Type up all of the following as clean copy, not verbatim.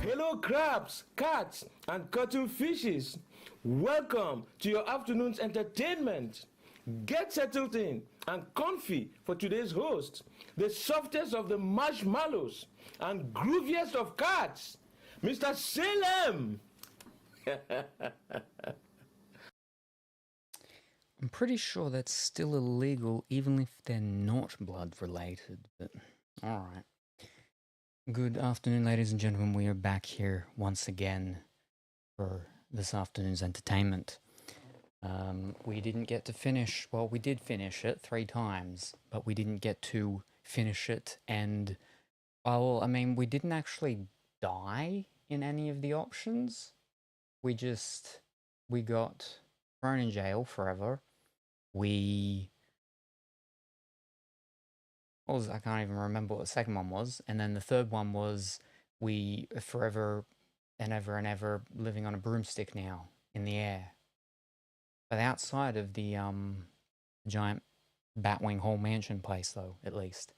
Hello, crabs, cats, and cuttlefishes. Welcome to your afternoon's entertainment. Get settled in and comfy for today's host, the softest of the marshmallows and grooviest of cats, Mr. Salem. I'm pretty sure that's still illegal even if they're not blood related, but alright. Good afternoon, ladies and gentlemen. We are back here once again for this afternoon's entertainment. We didn't get to finish, well, we did finish it 3 times, but we didn't get to finish it, and, well, I mean, we didn't actually die in any of the options. We got thrown in jail forever. I can't even remember what the second one was. And then the third one was we forever and ever living on a broomstick now in the air. But outside of the giant Batwing Hall mansion place, though, at least.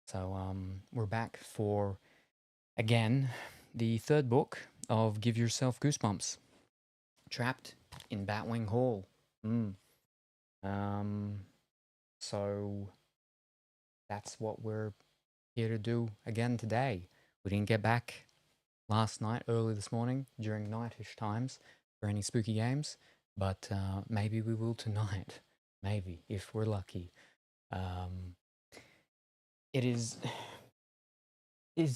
So we're back for, again, the third book of Give Yourself Goosebumps. Trapped in Batwing Hall. So that's what we're here to do again today. We didn't get back last night, early this morning, during nightish times for any spooky games, but maybe we will tonight. Maybe, if we're lucky. It's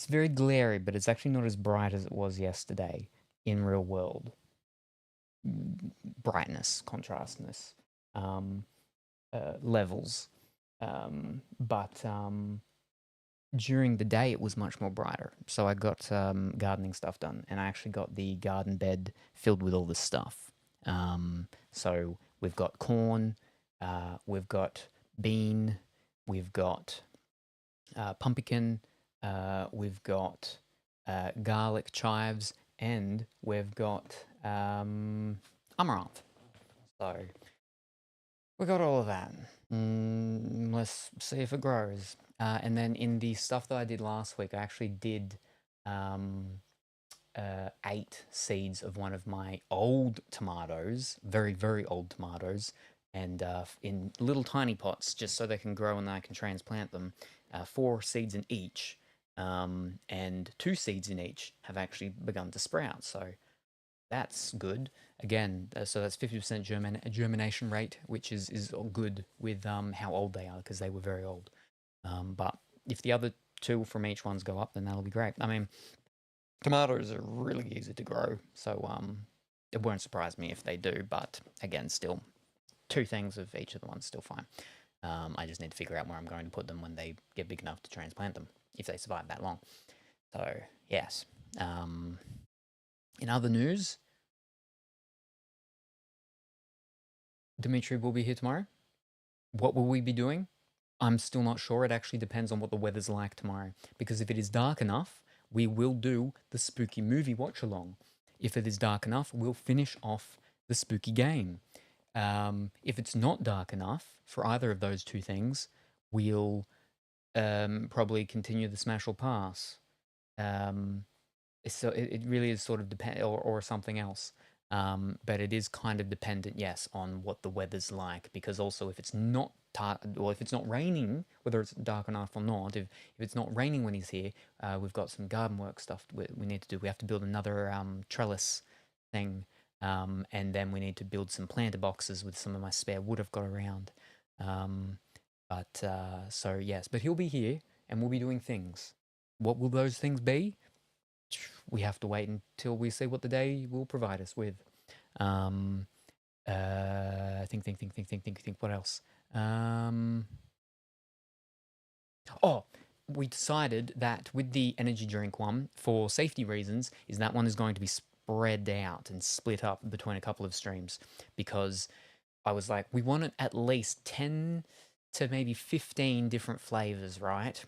very glary, but it's actually not as bright as it was yesterday in real world. Brightness, contrastness, levels. But during the day it was much more brighter. So I got gardening stuff done, and I actually got the garden bed filled with all this stuff. So we've got corn, we've got bean, we've got pumpkin, we've got garlic chives, and we've got amaranth. So we got all of that. Let's see if it grows. And then in the stuff that I did last week, I actually did 8 seeds of one of my old tomatoes, very, very old tomatoes, and in little tiny pots, just so they can grow and then I can transplant them. 4 seeds in each, and 2 seeds in each have actually begun to sprout, so that's good. Again, so that's 50% germination rate, which is good with how old they are, because they were very old. But if the other 2 from each ones go up, then that'll be great. I mean, tomatoes are really easy to grow, so it won't surprise me if they do, but again, still, 2 things of each of the ones, still fine. I just need to figure out where I'm going to put them when they get big enough to transplant them, if they survive that long. So, yes. In other news, Dimitri will be here tomorrow. What will we be doing? I'm still not sure. It actually depends on what the weather's like tomorrow. Because if it is dark enough, we will do the spooky movie watch-along. If it is dark enough, we'll finish off the spooky game. If it's not dark enough for either of those 2 things, we'll probably continue the Smash or Pass. So it really is sort of or something else. But it is kind of dependent, yes, on what the weather's like, because also if it's not if it's not raining, whether it's dark enough or not, if it's not raining when he's here, we've got some garden work stuff we need to do. We have to build another trellis thing, and then we need to build some planter boxes with some of my spare wood I've got around. So yes, but he'll be here and we'll be doing things. What will those things be? We have to wait until we see what the day will provide us with. Think. What else? We decided that with the energy drink one, for safety reasons, is that one is going to be spread out and split up between a couple of streams, because I was like, we wanted at least 10 to maybe 15 different flavors, right?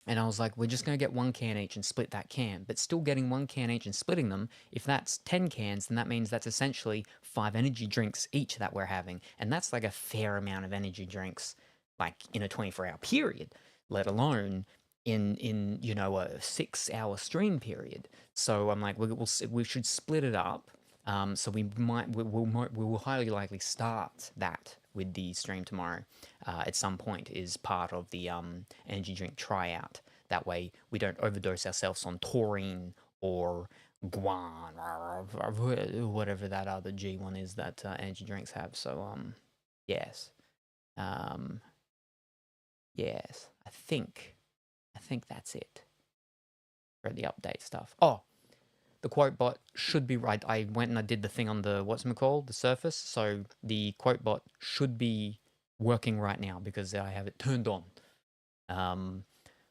And I was like, we're just going to get 1 can each and split that can. But still getting 1 can each and splitting them, if that's 10 cans, then that means that's essentially 5 energy drinks each that we're having. And that's like a fair amount of energy drinks, like in a 24-hour period, let alone in you know a 6 hour stream period. So I'm like, we should split it up. So we will highly likely start that with the stream tomorrow at some point is part of the energy drink tryout. That way we don't overdose ourselves on taurine or guan or whatever that other G one is that energy drinks have. So yes, um, yes, I think that's it for the update stuff. Oh, the quote bot should be right. I went and I did the thing on the what's it called, the Surface. So the quote bot should be working right now because I have it turned on.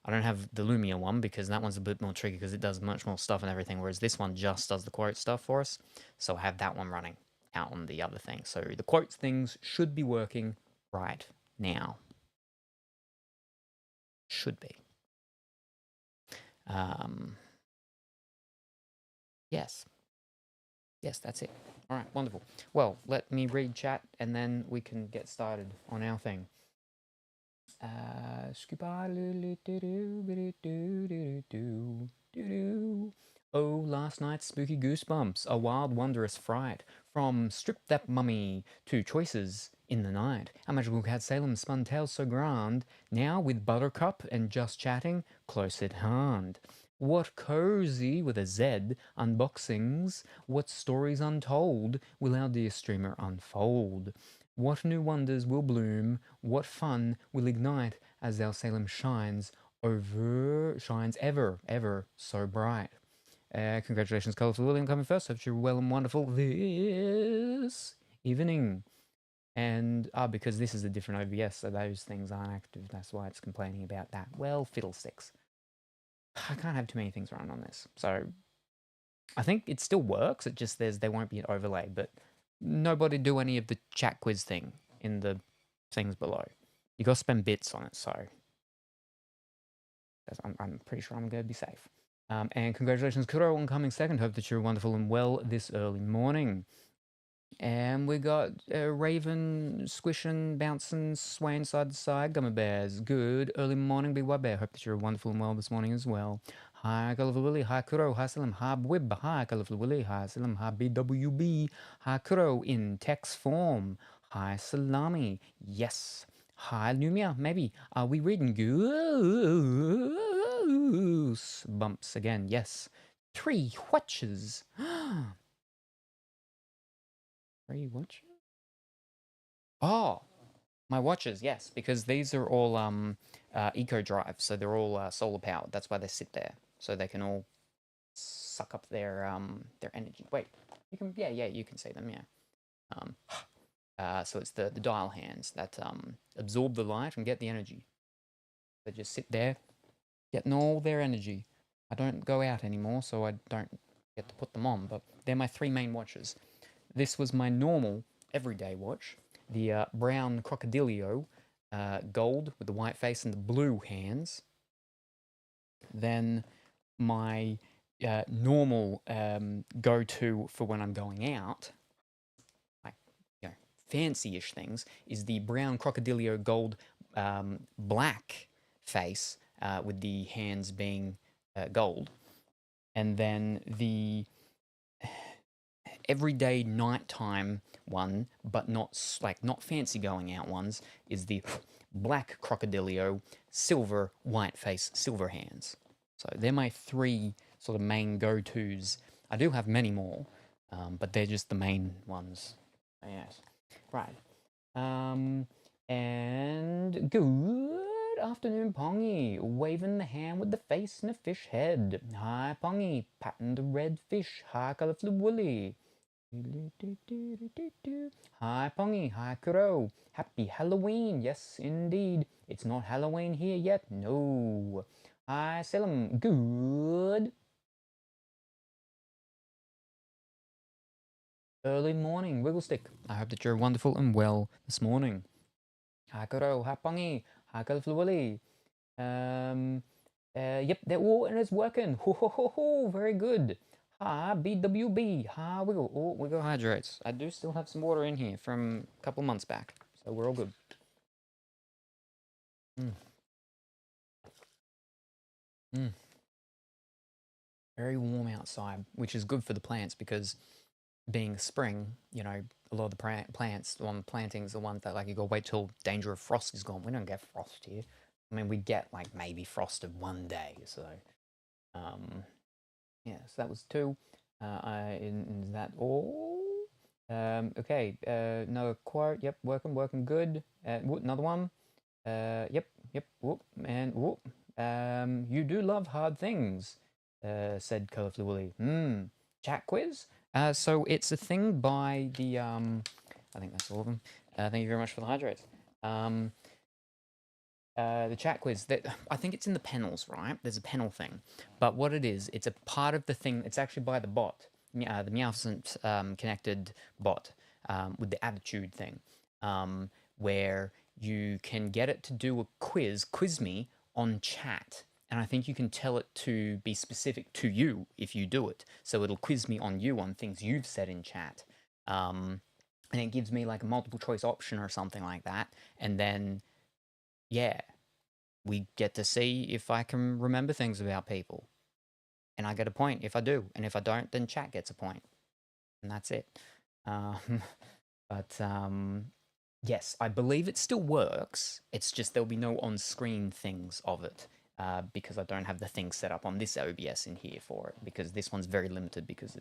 I don't have the Lumia one because that one's a bit more tricky because it does much more stuff and everything, whereas this one just does the quote stuff for us. So I have that one running out on the other thing. So the quotes things should be working right now. Should be. Yes. Yes, that's it. All right, wonderful. Well, let me read chat and then we can get started on our thing. Oh, last night's spooky goosebumps, a wild, wondrous fright. From strip that mummy to choices in the night. A magical cat Salem spun tales so grand. Now with Buttercup and just chatting close at hand. What cozy with a Z unboxings, what stories untold will our dear streamer unfold? What new wonders will bloom, what fun will ignite as our Salem shines ever so bright. Congratulations, Colourful William, coming first. Hope you're well and wonderful this evening. And because this is a different OBS, so those things aren't active. That's why it's complaining about that. Well, fiddlesticks. I can't have too many things running on this. So I think it still works. It just there won't be an overlay, but nobody do any of the chat quiz thing in the things below. You got to spend bits on it, so I'm pretty sure I'm going to be safe. And congratulations, Kuro, on coming second. Hope that you're wonderful and well this early morning. And we got Raven squishing, bouncing, swaying side to side. Gummy Bears, good early morning, BY Bear. Hope that you're wonderful and well this morning as well. Hi, Colourful Willy. Hi, Kuro. Hi, Salem. Hi, Bwib. Hi, Colourful Willy. Hi, Salem. Hi, BWB. Hi, Kuro in text form. Hi, Salami. Yes. Hi, Lumia. Maybe. Are we reading goose bumps again? Yes. 3 watches. 3 watches? Oh, my watches, yes, because these are all eco drives, so they're all solar powered. That's why they sit there, so they can all suck up their energy. Wait, you can you can see them, yeah. So it's the dial hands that absorb the light and get the energy. They just sit there, getting all their energy. I don't go out anymore, so I don't get to put them on. But they're my 3 main watches. This was my normal everyday watch, the brown Crocodilio, gold with the white face and the blue hands. Then my normal go-to for when I'm going out, like fancy-ish things, is the brown Crocodilio gold black face with the hands being gold. And then the everyday nighttime one, but not fancy going out ones, is the black Crocodilio, silver white face, silver hands. So they're my 3 sort of main go-tos. I do have many more, but they're just the main ones. Yes, right. And good afternoon, Pongy. Waving the hand with the face and a fish head. Hi, Pongy. Patting the red fish. Hi, Colourful Woolly. Hi, Pongy. Hi, Kuro. Happy Halloween. Yes, indeed. It's not Halloween here yet. No. Hi, Salem. Good early morning, Wigglestick. I hope that you're wonderful and well this morning. Hi, Kuro. Hi, Pongy. Hi, Colourful Woolly. Yep, they're all and it's working. Ho ho ho ho, very good. Hi, BWB. Hi, Wiggle. Oh, Wiggle hydrates. I do still have some water in here from a couple months back, so we're all good. Mm. Very warm outside, which is good for the plants because being spring, a lot of the plants on plantings, the ones that like you go wait till danger of frost is gone. We don't get frost here. I mean, we get like maybe frost of one day. So, um, yeah. So that was two. Is that all? Okay. Another quote. Yep. Working good. Another one. Yep. Whoop and whoop. You do love hard things, said Colorfully Willy. Chat quiz. So it's a thing by the I think that's all of them. Thank you very much for the hydrates. Um, the chat quiz. That I think it's in the panels, right? There's a panel thing, but what it is, it's a part of the thing. It's actually by the bot, the Meowscent connected bot with the attitude thing, where you can get it to do a quiz me on chat. And I think you can tell it to be specific to you if you do it. So it'll quiz me on you on things you've said in chat. And it gives me like a multiple choice option or something like that. And then, yeah, we get to see if I can remember things about people. And I get a point if I do. And if I don't, then chat gets a point. And that's it. Um, but yes, I believe it still works. It's just there'll be no on-screen things of it because I don't have the thing set up on this OBS in here for it. Because this one's very limited because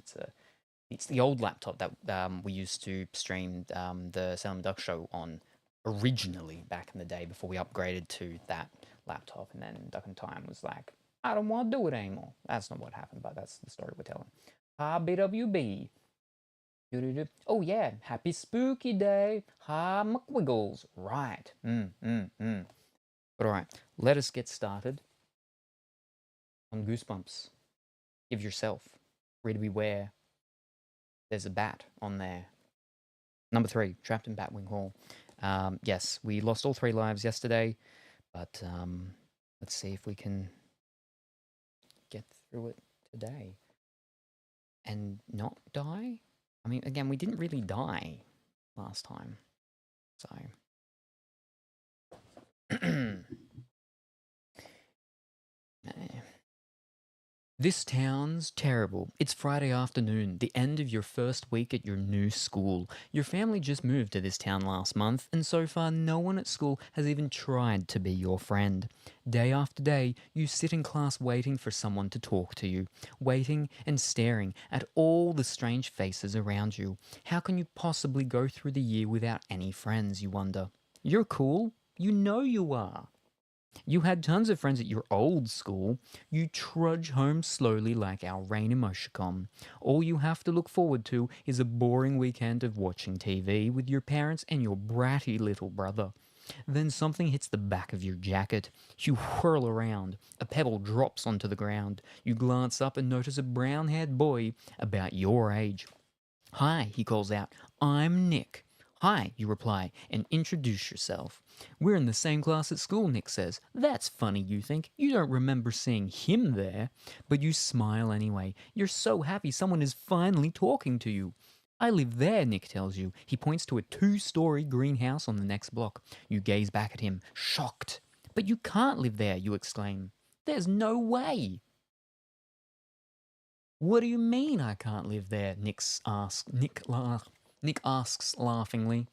it's the old laptop that we used to stream the Salem Duck Show on originally back in the day before we upgraded to that laptop. And then Duck and Time was like, I don't want to do it anymore. That's not what happened, but that's the story we're telling. Hi, BWB. Oh, yeah. Happy Spooky Day. Hi, McWiggles. Right. But all right, let us get started on Goosebumps. Give Yourself. Reader beware. There's a bat on there. Number 3, Trapped in Batwing Hall. Yes, we lost all 3 lives yesterday, but let's see if we can get through it today and not die. I mean, again, we didn't really die last time, so. This town's terrible. It's Friday afternoon, the end of your first week at your new school. Your family just moved to this town last month, and so far no one at school has even tried to be your friend. Day after day, you sit in class waiting for someone to talk to you, waiting and staring at all the strange faces around you. How can you possibly go through the year without any friends, you wonder? You're cool. You know you are. You had tons of friends at your old school. You trudge home slowly like our rain emoticon. All you have to look forward to is a boring weekend of watching TV with your parents and your bratty little brother. Then something hits the back of your jacket. You whirl around. A pebble drops onto the ground. You glance up and notice a brown-haired boy about your age. Hi, he calls out. I'm Nick. Hi, you reply, and introduce yourself. We're in the same class at school, Nick says. That's funny, you think. You don't remember seeing him there. But you smile anyway. You're so happy someone is finally talking to you. I live there, Nick tells you. He points to a 2-story greenhouse on the next block. You gaze back at him, shocked. But you can't live there, you exclaim. There's no way. What do you mean I can't live there? Nick asks laughingly.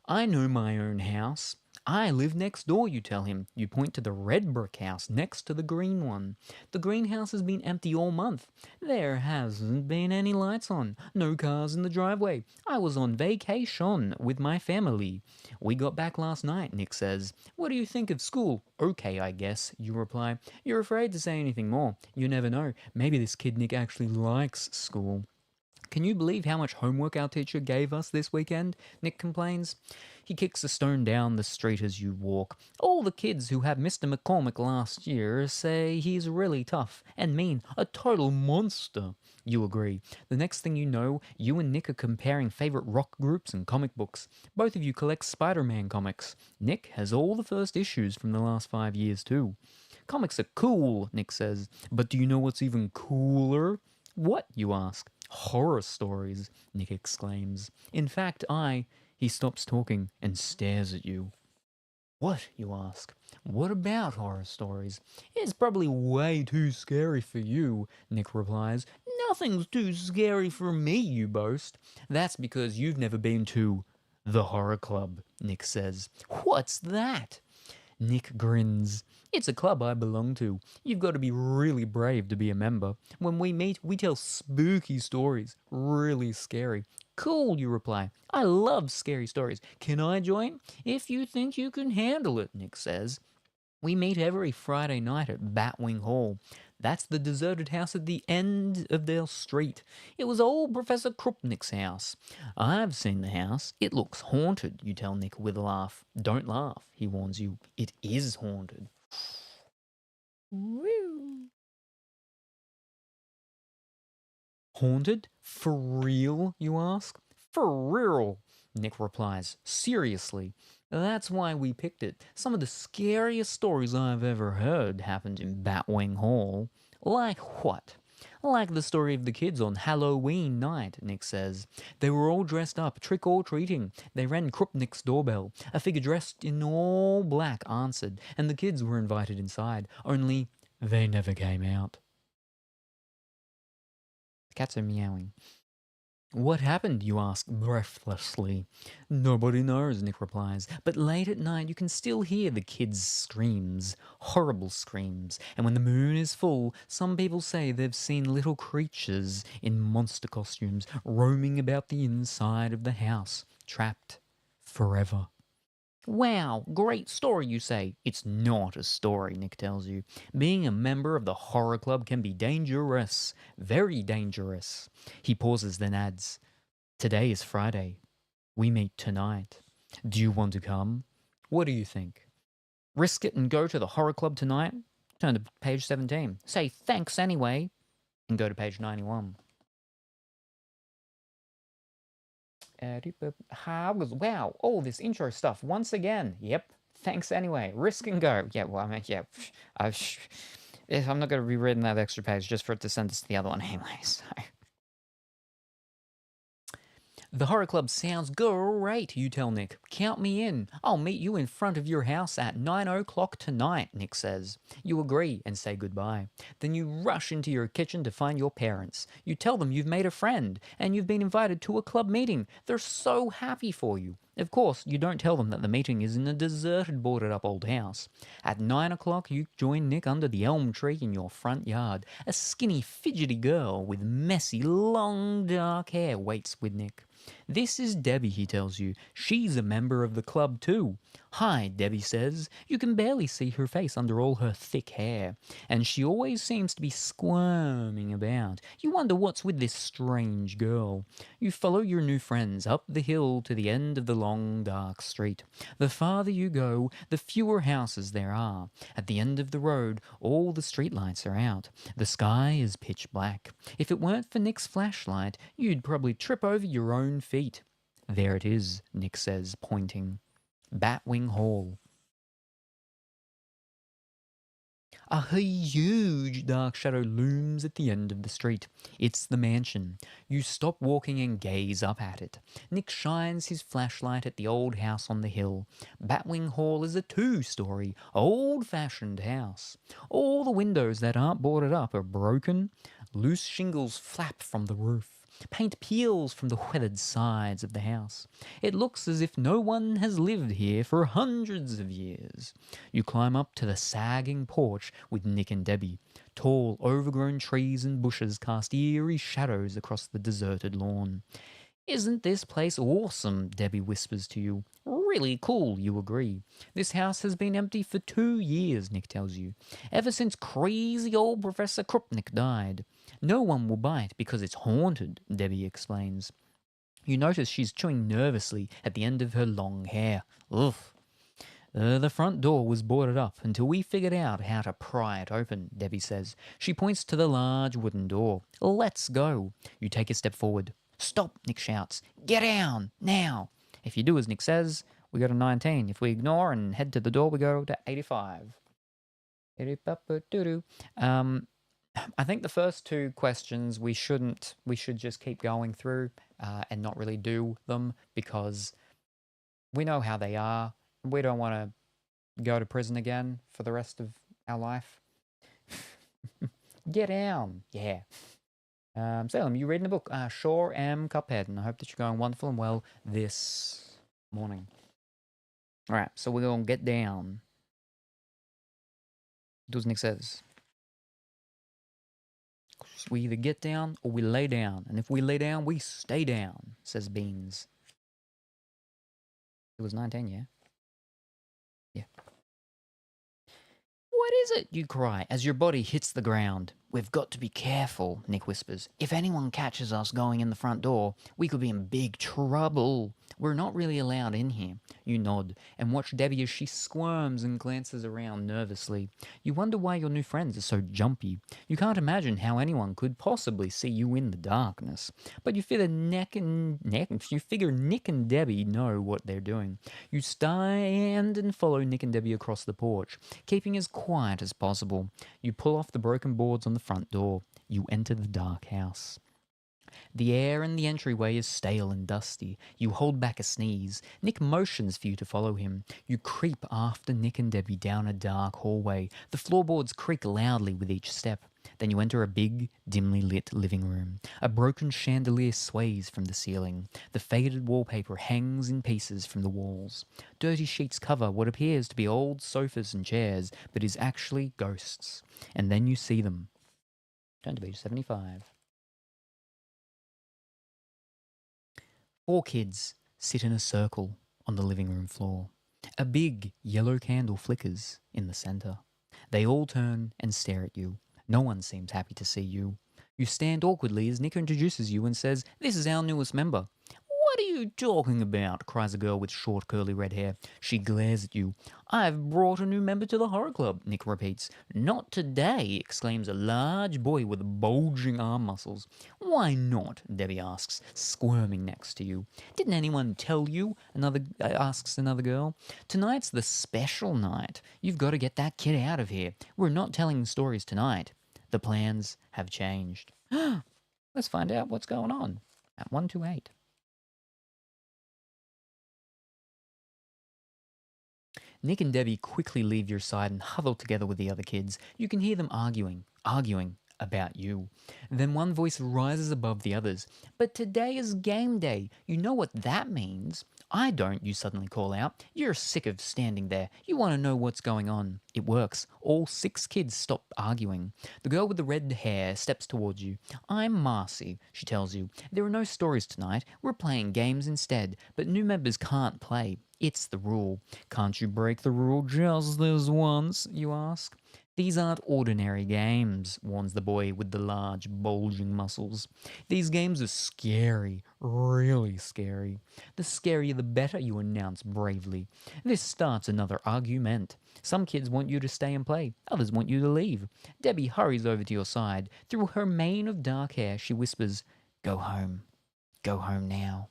I know my own house. I live next door, you tell him. You point to the red brick house next to the green one. The greenhouse has been empty all month. There hasn't been any lights on, no cars in the driveway. I was on vacation with my family. We got back last night, Nick says. What do you think of school? Okay, I guess, you reply. You're afraid to say anything more. You never know. Maybe this kid Nick actually likes school. Can you believe how much homework our teacher gave us this weekend? Nick complains. He kicks a stone down the street as you walk. All the kids who had Mr. McCormick last year say he's really tough and mean, a total monster. You agree. The next thing you know, you and Nick are comparing favorite rock groups and comic books. Both of you collect Spider-Man comics. Nick has all the first issues from the last 5 years too. Comics are cool, Nick says, but do you know what's even cooler? What, you ask? Horror stories, Nick exclaims. In fact, he stops talking and stares at you. What, you ask? What about horror stories? It's probably way too scary for you, Nick replies. Nothing's too scary for me, you boast. That's because you've never been to the horror club, Nick says. What's that? Nick grins. It's a club I belong to. You've got to be really brave to be a member. When we meet, we tell spooky stories. Really scary. Cool, you reply. I love scary stories. Can I join? If you think you can handle it, Nick says. We meet every Friday night at Batwing Hall. That's the deserted house at the end of their street. It was old Professor Krupnik's house. I've seen the house. It looks haunted, you tell Nick with a laugh. Don't laugh, he warns you. It is haunted. Woo. Haunted? For real, you ask? For real, Nick replies, seriously. That's why we picked it. Some of the scariest stories I've ever heard happened in Batwing Hall. Like what? Like the story of the kids on Halloween night, Nick says. They were all dressed up, trick-or-treating. They rang Krupnik's doorbell. A figure dressed in all black answered, and the kids were invited inside. Only they never came out. The cats are meowing. What happened, you ask breathlessly. Nobody knows, Nick replies. But late at night you can still hear the kids' screams. Horrible screams. And when the moon is full, some people say they've seen little creatures in monster costumes roaming about the inside of the house, trapped forever. Wow, great story, you say. It's not a story, Nick tells you. Being a member of the horror club can be dangerous. Very dangerous. He pauses, then adds, Today is Friday. We meet tonight. Do you want to come? What do you think? Risk it and go to the horror club tonight? Turn to page 17. Say thanks anyway, and go to page 91. Wow, all this intro stuff once again. Yep. Thanks anyway. Risk and go. Yeah, well, I mean, yeah. I'm not going to be reading that extra page just for it to send us to the other one anyway. So. The horror club sounds great, you tell Nick. Count me in. I'll meet you in front of your house at 9 o'clock tonight, Nick says. You agree and say goodbye. Then you rush into your kitchen to find your parents. You tell them you've made a friend and you've been invited to a club meeting. They're so happy for you. Of course, you don't tell them that the meeting is in a deserted, boarded-up old house. At 9 o'clock, you join Nick under the elm tree in your front yard. A skinny, fidgety girl with messy, long, dark hair waits with Nick. This is Debbie, he tells you. She's a member of the club too. Hi, Debbie says. You can barely see her face under all her thick hair, and she always seems to be squirming about. You wonder what's with this strange girl. You follow your new friends up the hill to the end of the long, dark street. The farther you go, the fewer houses there are. At the end of the road, all the streetlights are out. The sky is pitch black. If it weren't for Nick's flashlight, you'd probably trip over your own feet. There it is, Nick says, pointing. Batwing Hall. A huge dark shadow looms at the end of the street. It's the mansion. You stop walking and gaze up at it. Nick shines his flashlight at the old house on the hill. Batwing Hall is a two-story, old-fashioned house. All the windows that aren't boarded up are broken. Loose shingles flap from the roof. Paint peels from the weathered sides of the house. It looks as if no one has lived here for hundreds of years. You climb up to the sagging porch with Nick and Debbie. Tall, overgrown trees and bushes cast eerie shadows across the deserted lawn. Isn't this place awesome? Debbie whispers to you. Really cool, you agree. This house has been empty for 2 years, Nick tells you. Ever since crazy old Professor Krupnik died. No one will bite because it's haunted, Debbie explains. You notice she's chewing nervously at the end of her long hair. Ugh. The front door was boarded up until we figured out how to pry it open, Debbie says. She points to the large wooden door. Let's go. You take a step forward. Stop, Nick shouts. Get down, now. If you do as Nick says, we go to 19. If we ignore and head to the door, we go to 85. I think the first two questions we should just keep going through and not really do them because we know how they are. We don't want to go to prison again for the rest of our life? Get down. Yeah. Salem, you reading the book? Sure am, Cuphead, and I hope that you're going wonderful and well this morning. All right, so we're going to get down. Do as Nick says. We either get down or we lay down, and if we lay down, we stay down, says Beans. It was 19, yeah? Yeah. What is it? You cry as your body hits the ground. We've got to be careful, Nick whispers. If anyone catches us going in the front door, we could be in big trouble. We're not really allowed in here. You nod and watch Debbie as she squirms and glances around nervously. You wonder why your new friends are so jumpy. You can't imagine how anyone could possibly see you in the darkness. But you figure Nick and Debbie know what they're doing. You stand and follow Nick and Debbie across the porch, keeping as quiet as possible. You pull off the broken boards on the front door. You enter the dark house. The air in the entryway is stale and dusty. You hold back a sneeze. Nick motions for you to follow him. You creep after Nick and Debbie down a dark hallway. The floorboards creak loudly with each step. Then you enter a big, dimly lit living room. A broken chandelier sways from the ceiling. The faded wallpaper hangs in pieces from the walls. Dirty sheets cover what appears to be old sofas and chairs, but is actually ghosts. And then you see them. Turn to page 75. 4 kids sit in a circle on the living room floor. A big yellow candle flickers in the center. They all turn and stare at you. No one seems happy to see you. You stand awkwardly as Nick introduces you and says, "This is our newest member." "What are you talking about?" cries a girl with short curly red hair. She glares at you. "I've brought a new member to the horror club," Nick repeats. "Not today," exclaims a large boy with bulging arm muscles. "Why not?" Debbie asks, squirming next to you. "Didn't anyone tell you?" asks another girl. "Tonight's the special night. You've got to get that kid out of here. We're not telling stories tonight. The plans have changed." Let's find out what's going on at 128. Nick and Debbie quickly leave your side and huddle together with the other kids. You can hear them arguing about you. Then one voice rises above the others. "But today is game day. You know what that means." "I don't," you suddenly call out. You're sick of standing there. You want to know what's going on. It works. All 6 kids stop arguing. The girl with the red hair steps towards you. "I'm Marcy," she tells you. "There are no stories tonight. We're playing games instead, but new members can't play. It's the rule." "Can't you break the rule just this once?" you ask. "These aren't ordinary games," warns the boy with the large, bulging muscles. "These games are scary, really scary." "The scarier the better," you announce bravely. This starts another argument. Some kids want you to stay and play. Others want you to leave. Debbie hurries over to your side. Through her mane of dark hair, she whispers, "Go home. Go home now."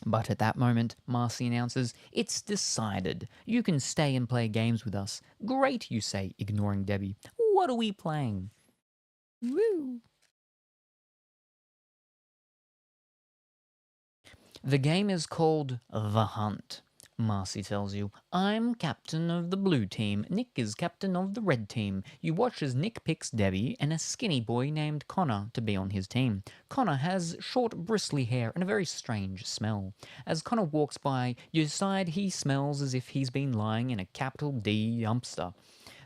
But at that moment, Marcy announces, "It's decided. You can stay and play games with us." "Great," you say, ignoring Debbie. "What are we playing?" Woo! The game is called The Hunt. Marcy tells you, "I'm captain of the blue team. Nick is captain of the red team." You watch as Nick picks Debbie and a skinny boy named Connor to be on his team. Connor has short, bristly hair and a very strange smell. As Connor walks by, you decide he smells as if he's been lying in a capital D dumpster.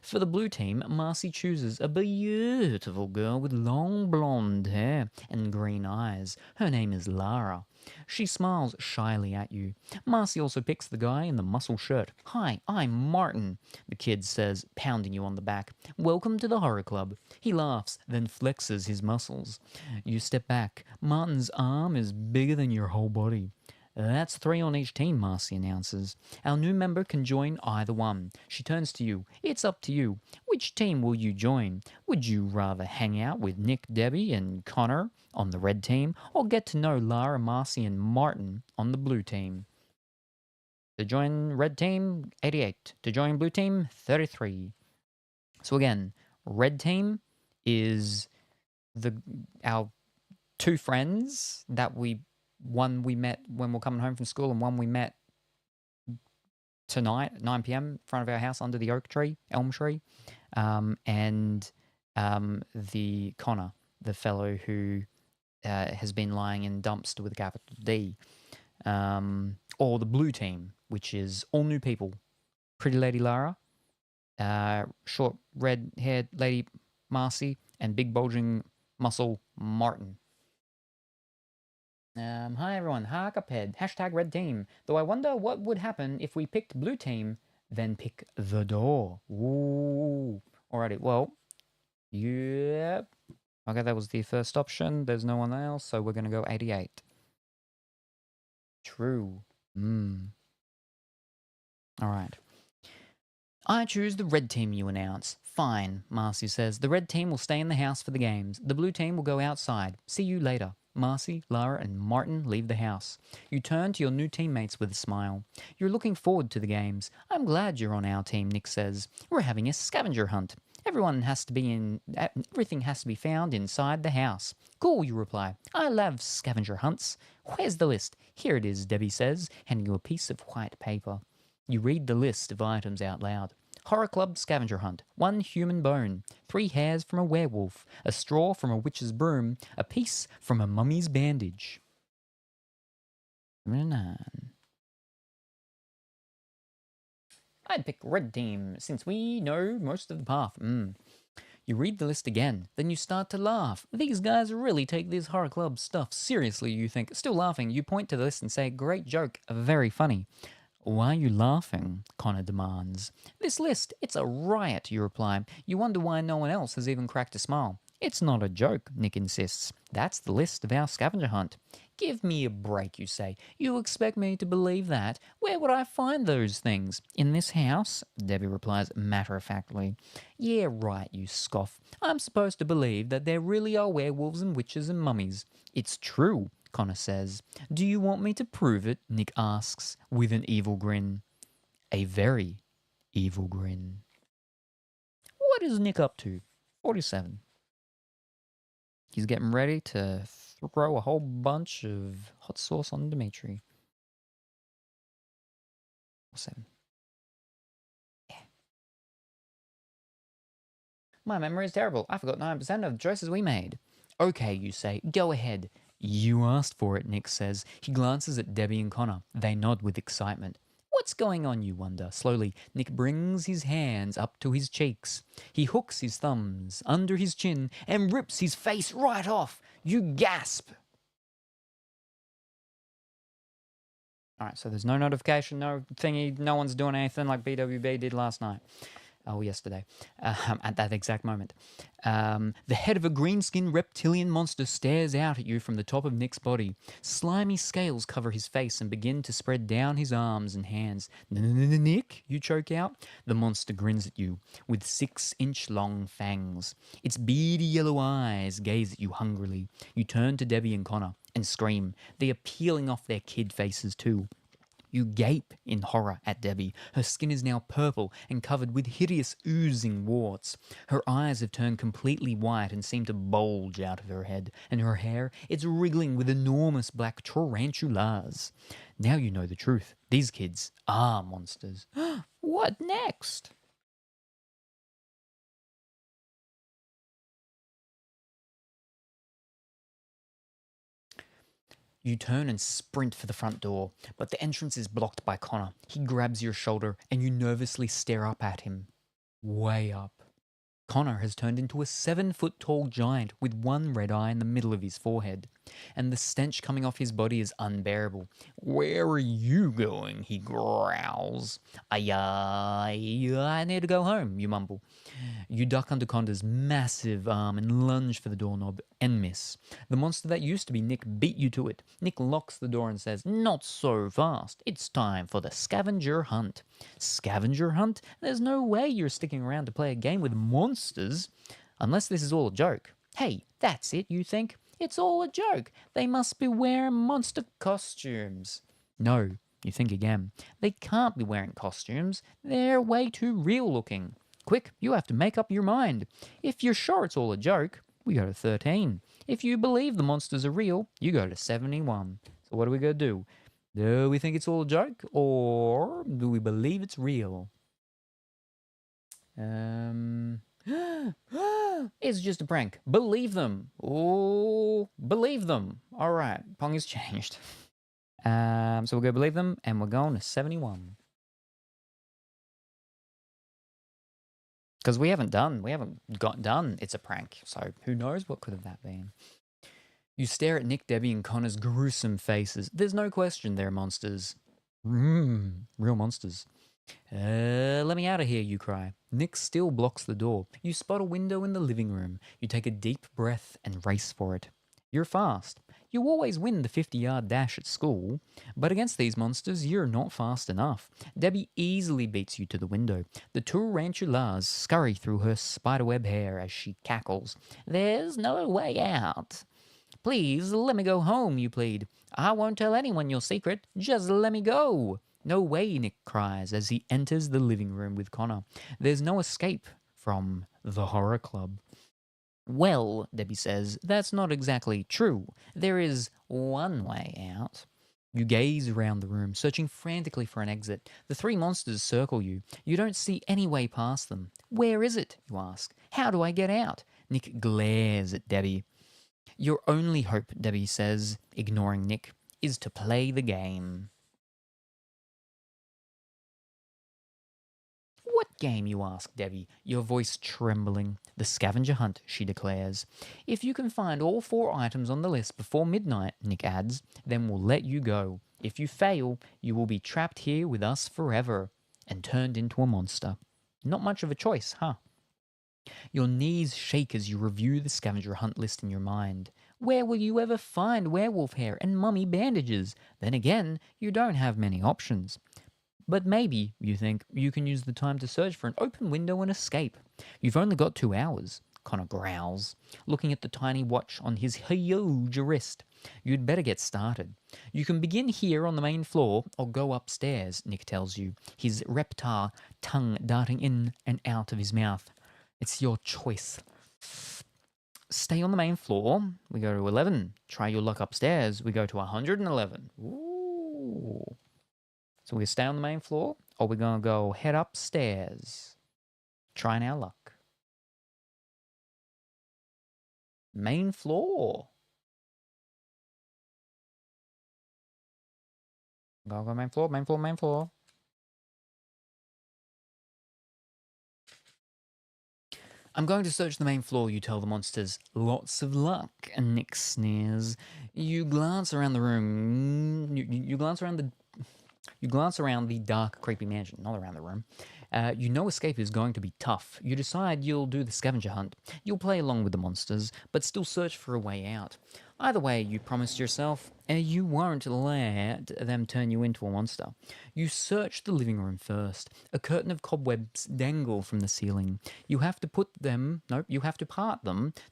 For the blue team, Marcy chooses a beautiful girl with long blonde hair and green eyes. Her name is Lara. She smiles shyly at you. Marcy also picks the guy in the muscle shirt. "Hi, I'm Martin," the kid says, pounding you on the back. "Welcome to the horror club." He laughs, then flexes his muscles. You step back. Martin's arm is bigger than your whole body. "That's 3 on each team," Marcy announces. "Our new member can join either one." She turns to you. "It's up to you. Which team will you join? Would you rather hang out with Nick, Debbie, and Connor on the red team, or get to know Lara, Marcy, and Martin on the blue team?" To join red team, 88. To join blue team, 33. So again, red team is our 2 friends that one we met when we're coming home from school, and one we met tonight at 9 p.m. in front of our house under the elm tree. And the Connor, the fellow who has been lying in dumpster with a capital D. Or the blue team, which is all new people. Pretty Lady Lara, short red-haired lady Marcy, and big bulging muscle Martin. Hi everyone, Hakaped, #red team. Though I wonder what would happen if we picked blue team, then pick the door. Ooh. Alrighty, well, yep. Okay, that was the first option. There's no one else, so we're going to go 88. True. Alright. I choose the red team, you announce. Fine, Marcy says. The red team will stay in the house for the games. The blue team will go outside. See you later. Marcy, Lara, and Martin leave the house. You turn to your new teammates with a smile. You're looking forward to the games. I'm glad you're on our team, Nick says. We're having a scavenger hunt. Everything has to be found inside the house. Cool, you reply. I love scavenger hunts. Where's the list? Here it is, Debbie says, handing you a piece of white paper. You read the list of items out loud. Horror Club scavenger hunt. 1 human bone. 3 hairs from a werewolf. A straw from a witch's broom. A piece from a mummy's bandage. 9. I'd pick red team, since we know most of the path. You read the list again, then you start to laugh. These guys really take this horror club stuff seriously, you think. Still laughing, you point to the list and say, great joke, very funny. Why are you laughing? Connor demands. This list, it's a riot, you reply. You wonder why no one else has even cracked a smile. It's not a joke, Nick insists. That's the list of our scavenger hunt. Give me a break, you say. You expect me to believe that? Where would I find those things? In this house? Debbie replies matter-of-factly. Yeah, right, you scoff. I'm supposed to believe that there really are werewolves and witches and mummies. It's true, Connor says. Do you want me to prove it? Nick asks, with an evil grin. A very evil grin. What is Nick up to? 47. He's getting ready to throw a whole bunch of hot sauce on Dimitri. 7. Yeah. My memory is terrible. I forgot 9% of the choices we made. Okay, you say. Go ahead. You asked for it, Nick says. He glances at Debbie and Connor. They nod with excitement. What's going on, you wonder? Slowly, Nick brings his hands up to his cheeks. He hooks his thumbs under his chin and rips his face right off. You gasp. All right, so there's no notification, no thingy, no one's doing anything like BWB did last night. Oh, yesterday, at that exact moment. The head of a green-skinned reptilian monster stares out at you from the top of Nick's body. Slimy scales cover his face and begin to spread down his arms and hands. Nick, you choke out. The monster grins at you with 6-inch-long fangs. Its beady yellow eyes gaze at you hungrily. You turn to Debbie and Connor and scream. They are peeling off their kid faces too. You gape in horror at Debbie. Her skin is now purple and covered with hideous oozing warts. Her eyes have turned completely white and seem to bulge out of her head, and her hair, it's wriggling with enormous black tarantulas. Now you know the truth. These kids are monsters. What next? You turn and sprint for the front door, but the entrance is blocked by Connor. He grabs your shoulder and you nervously stare up at him. Way up. Connor has turned into a 7-foot-tall giant with one red eye in the middle of his forehead, and the stench coming off his body is unbearable. Where are you going? He growls. I need to go home, you mumble. You duck under Connor's massive arm and lunge for the doorknob and miss. The monster that used to be Nick beat you to it. Nick locks the door and says, "Not so fast. It's time for the scavenger hunt." Scavenger hunt? There's no way you're sticking around to play a game with monsters. Unless this is all a joke. Hey, that's it, you think? It's all a joke. They must be wearing monster costumes. No, you think again. They can't be wearing costumes. They're way too real looking. Quick, you have to make up your mind. If you're sure it's all a joke, we go to 13. If you believe the monsters are real, you go to 71. So what are we going to do? Do we think it's all a joke, or do we believe it's real? It's just a prank. Believe them. Oh, believe them. All right, Pong has changed. So we'll go believe them, and we're going to 71. Because we haven't got done. It's a prank. So who knows what could have that been? You stare at Nick, Debbie, and Connor's gruesome faces. There's no question they're monsters. Real monsters. Let me out of here, you cry. Nick still blocks the door. You spot a window in the living room. You take a deep breath and race for it. You're fast. You always win the 50-yard dash at school, but against these monsters, you're not fast enough. Debbie easily beats you to the window. The tarantulas scurry through her spiderweb hair as she cackles. There's no way out. Please, let me go home, you plead. I won't tell anyone your secret. Just let me go. No way, Nick cries as he enters the living room with Connor. There's no escape from the horror club. Well, Debbie says, that's not exactly true. There is one way out. You gaze around the room, searching frantically for an exit. The three monsters circle you. You don't see any way past them. Where is it, you ask? How do I get out? Nick glares at Debbie. Your only hope, Debbie says, ignoring Nick, is to play the game. What game, you ask, Debbie, your voice trembling. The scavenger hunt, she declares. If you can find all 4 items on the list before midnight, Nick adds, then we'll let you go. If you fail, you will be trapped here with us forever and turned into a monster. Not much of a choice, huh? Your knees shake as you review the scavenger hunt list in your mind. Where will you ever find werewolf hair and mummy bandages? Then again, you don't have many options. But maybe, you think, you can use the time to search for an open window and escape. You've only got 2 hours, Connor growls, looking at the tiny watch on his huge wrist. You'd better get started. You can begin here on the main floor or go upstairs, Nick tells you, his reptile tongue darting in and out of his mouth. It's your choice. Stay on the main floor. We go to 11. Try your luck upstairs. We go to 111. Ooh. So we stay on the main floor, or we're going to go head upstairs. Trying our luck. Main floor. Go main floor, main floor, main floor. I'm going to search the main floor, you tell the monsters. Lots of luck, and Nick sneers. You glance around the room. You glance around the dark, creepy mansion, not around the room. You know escape is going to be tough. You decide you'll do the scavenger hunt. You'll play along with the monsters, but still search for a way out. Either way, you promised yourself, you won't let them turn you into a monster. You search the living room first. A curtain of cobwebs dangle from the ceiling. You have to part them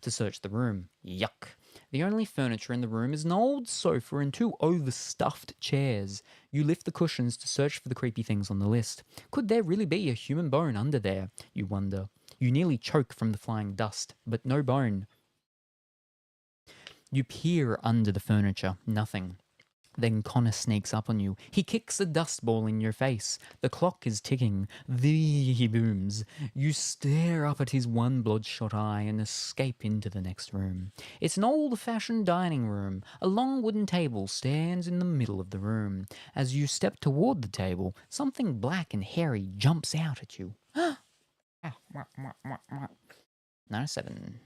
to search the room. Yuck. The only furniture in the room is an old sofa and 2 overstuffed chairs. You lift the cushions to search for the creepy things on the list. Could there really be a human bone under there? You wonder. You nearly choke from the flying dust, but no bone. You peer under the furniture. Nothing. Then Connor sneaks up on you. He kicks a dust ball in your face. The clock is ticking. He booms. You stare up at his one bloodshot eye and escape into the next room. It's an old-fashioned dining room. A long wooden table stands in the middle of the room. As you step toward the table, something black and hairy jumps out at you. 97.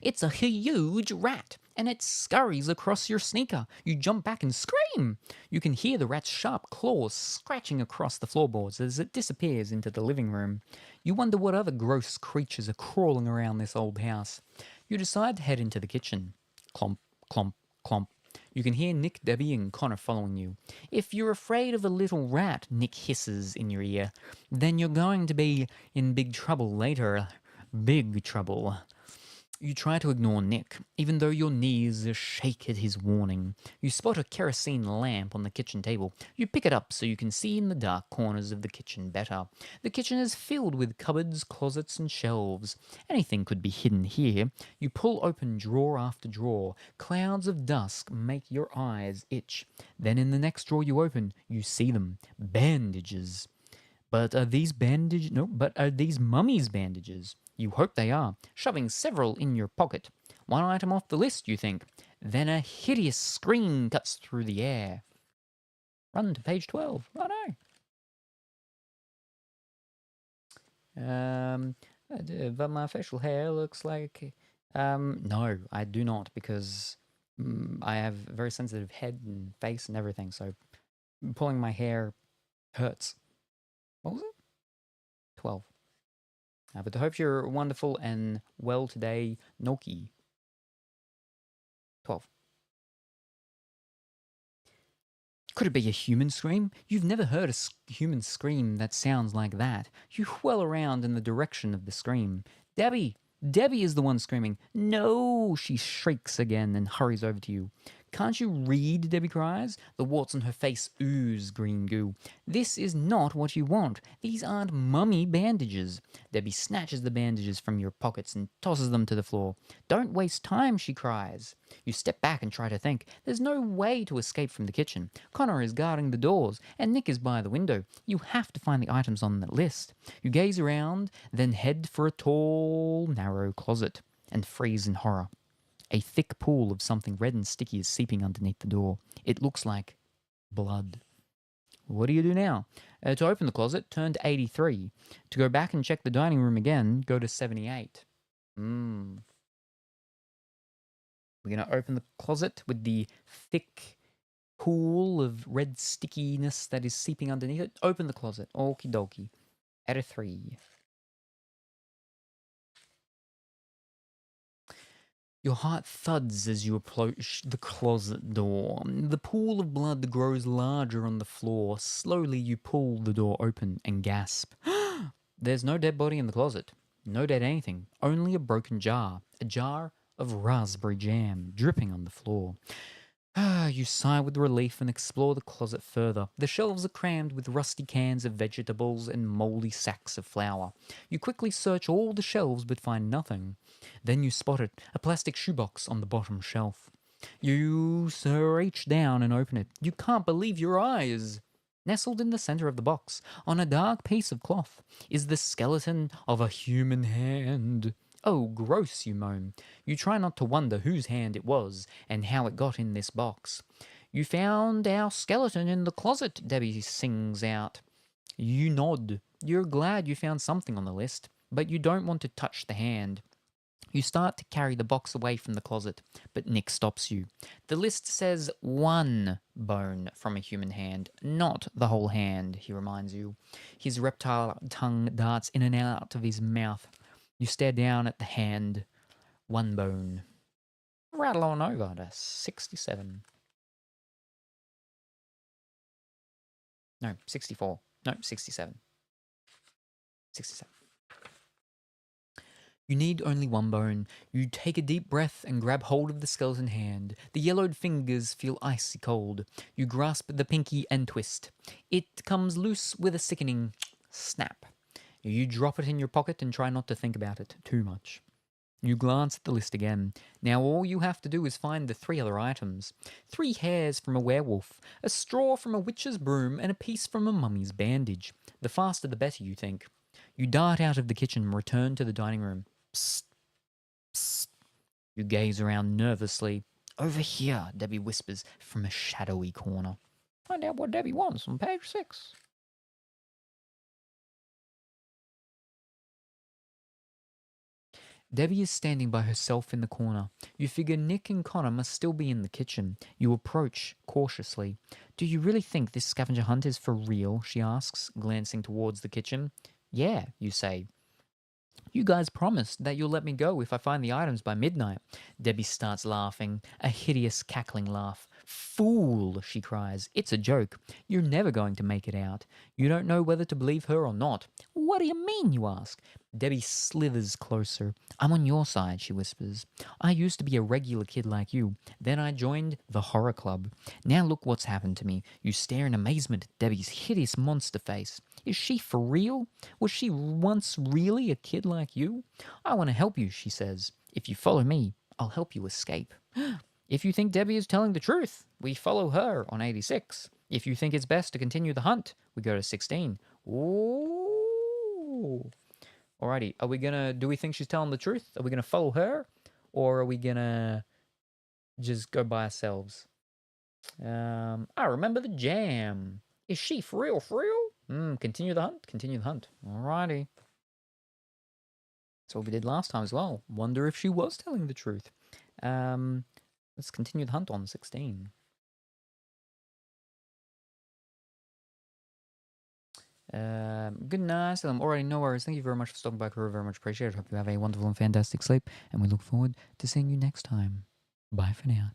It's a huge rat, and it scurries across your sneaker. You jump back and scream. You can hear the rat's sharp claws scratching across the floorboards as it disappears into the living room. You wonder what other gross creatures are crawling around this old house. You decide to head into the kitchen. Clomp, clomp, clomp. You can hear Nick, Debbie, and Connor following you. If you're afraid of a little rat, Nick hisses in your ear, then you're going to be in big trouble later. Big trouble. You try to ignore Nick, even though your knees shake at his warning. You spot a kerosene lamp on the kitchen table. You pick it up so you can see in the dark corners of the kitchen better. The kitchen is filled with cupboards, closets, and shelves. Anything could be hidden here. You pull open drawer after drawer. Clouds of dusk make your eyes itch. Then in the next drawer you open, you see them. Bandages. But are these bandage? No, but are these mummy's bandages? You hope they are, shoving several in your pocket. One item off the list, you think. Then a hideous scream cuts through the air. Run to page 12. Oh no. But my facial hair looks like... no, I do not, because I have a very sensitive head and face and everything, so pulling my hair hurts. What was it? 12. But I hope you're wonderful and well today, Noki. 12. Could it be a human scream? You've never heard a human scream that sounds like that. You whirl around in the direction of the scream. Debbie! Debbie is the one screaming. No! She shrieks again and hurries over to you. Can't you read? Debbie cries. The warts on her face ooze green goo. This is not what you want. These aren't mummy bandages. Debbie snatches the bandages from your pockets and tosses them to the floor. Don't waste time, she cries. You step back and try to think. There's no way to escape from the kitchen. Connor is guarding the doors, and Nick is by the window. You have to find the items on that list. You gaze around, then head for a tall, narrow closet, and freeze in horror. A thick pool of something red and sticky is seeping underneath the door. It looks like blood. What do you do now? To open the closet, turn to 83. To go back and check the dining room again, go to 78. We're going to open the closet with the thick pool of red stickiness that is seeping underneath it. Open the closet. Okie dokie. At a 3. Your heart thuds as you approach the closet door. The pool of blood grows larger on the floor. Slowly you pull the door open and gasp. There's no dead body in the closet. No dead anything. Only a broken jar. A jar of raspberry jam dripping on the floor. You sigh with relief and explore the closet further. The shelves are crammed with rusty cans of vegetables and moldy sacks of flour. You quickly search all the shelves but find nothing. Then you spot it, a plastic shoebox on the bottom shelf. You reach down and open it. You can't believe your eyes. Nestled in the center of the box, on a dark piece of cloth, is the skeleton of a human hand. Oh, gross, you moan. You try not to wonder whose hand it was and how it got in this box. You found our skeleton in the closet, Debbie sings out. You nod. You're glad you found something on the list, but you don't want to touch the hand. You start to carry the box away from the closet, but Nick stops you. The list says one bone from a human hand, not the whole hand, he reminds you. His reptile tongue darts in and out of his mouth. You stare down at the hand. One bone. Rattle on over to 67. No, 64. No, 67. 67. You need only one bone. You take a deep breath and grab hold of the skeleton hand. The yellowed fingers feel icy cold. You grasp the pinky and twist. It comes loose with a sickening snap. You drop it in your pocket and try not to think about it too much. You glance at the list again. Now all you have to do is find the 3 other items. 3 hairs from a werewolf, a straw from a witch's broom, and a piece from a mummy's bandage. The faster the better, you think. You dart out of the kitchen and return to the dining room. Psst. Psst. You gaze around nervously. Over here, Debbie whispers from a shadowy corner. Find out what Debbie wants on page 6. Debbie is standing by herself in the corner. You figure Nick and Connor must still be in the kitchen. You approach cautiously. Do you really think this scavenger hunt is for real? She asks, glancing towards the kitchen. Yeah, you say. You guys promised that you'll let me go if I find the items by midnight. Debbie starts laughing, a hideous cackling laugh. Fool, she cries. It's a joke. You're never going to make it out. You don't know whether to believe her or not. What do you mean, you ask? Debbie slithers closer. I'm on your side, she whispers. I used to be a regular kid like you. Then I joined the horror club. Now look what's happened to me. You stare in amazement at Debbie's hideous monster face. Is she for real? Was she once really a kid like you? I want to help you, she says. If you follow me, I'll help you escape. If you think Debbie is telling the truth, we follow her on 86. If you think it's best to continue the hunt, we go to 16. Ooh. Alrighty, do we think she's telling the truth? Are we gonna follow her? Or are we gonna just go by ourselves? I remember the jam. Is she for real, for real? Continue the hunt, continue the hunt. Alrighty. That's what we did last time as well. Wonder if she was telling the truth. Let's continue the hunt on 16. Good night, Salem. Alrighty, no worries. Thank you very much for stopping by, crew. Very much appreciate it. Hope you have a wonderful and fantastic sleep, and we look forward to seeing you next time. Bye for now.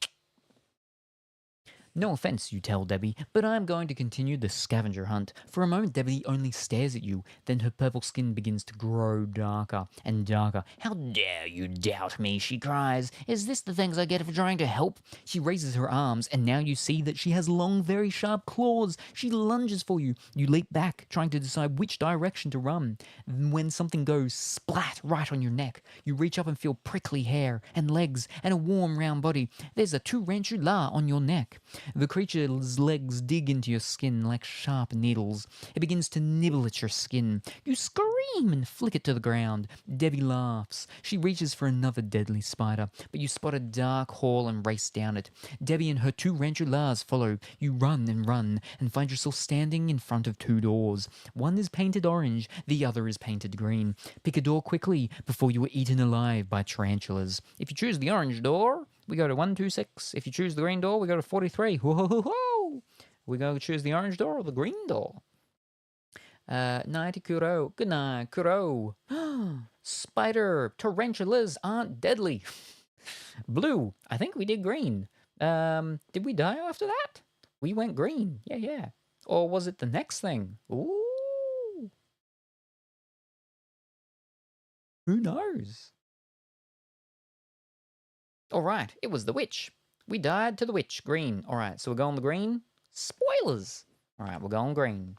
No offense, you tell Debbie, but I'm going to continue the scavenger hunt. For a moment, Debbie only stares at you. Then her purple skin begins to grow darker and darker. How dare you doubt me, she cries. Is this the thanks I get for trying to help? She raises her arms, and now you see that she has long, very sharp claws. She lunges for you. You leap back, trying to decide which direction to run. When something goes splat right on your neck, you reach up and feel prickly hair and legs and a warm, round body. There's a tarantula on your neck. The creature's legs dig into your skin like sharp needles. It begins to nibble at your skin. You scream and flick it to the ground. Debbie laughs. She reaches for another deadly spider, but you spot a dark hall and race down it. Debbie and her two tarantulas follow. You run and find yourself standing in front of two doors. One is painted orange, the other is painted green. Pick a door quickly before you are eaten alive by tarantulas. If you choose the orange door, we go to 126. If you choose the green door, we go to 43. Whoa, whoa, whoa. We go choose the orange door or the green door. Nighty Kuro. Good night, Kuro. Spider. Tarantulas aren't deadly. Blue. I think we did green. Did we die after that? We went green. Yeah. Or was it the next thing? Ooh. Who knows? All right, it was the witch. We died to the witch. Green. All right, so we're going the green. Spoilers. All right, we're going green.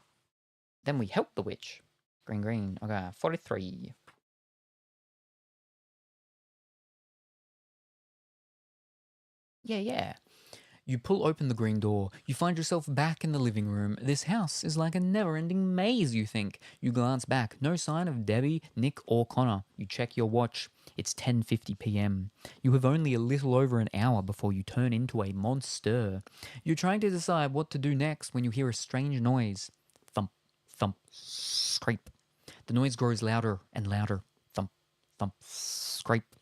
Then we help the witch. Green. Okay, 43. Yeah. You pull open the green door. You find yourself back in the living room. This house is like a never-ending maze, you think. You glance back. No sign of Debbie, Nick, or Connor. You check your watch. It's 10:50 p.m. You have only a little over an hour before you turn into a monster. You're trying to decide what to do next when you hear a strange noise. Thump, thump, scrape. The noise grows louder and louder. Thump, thump, scrape.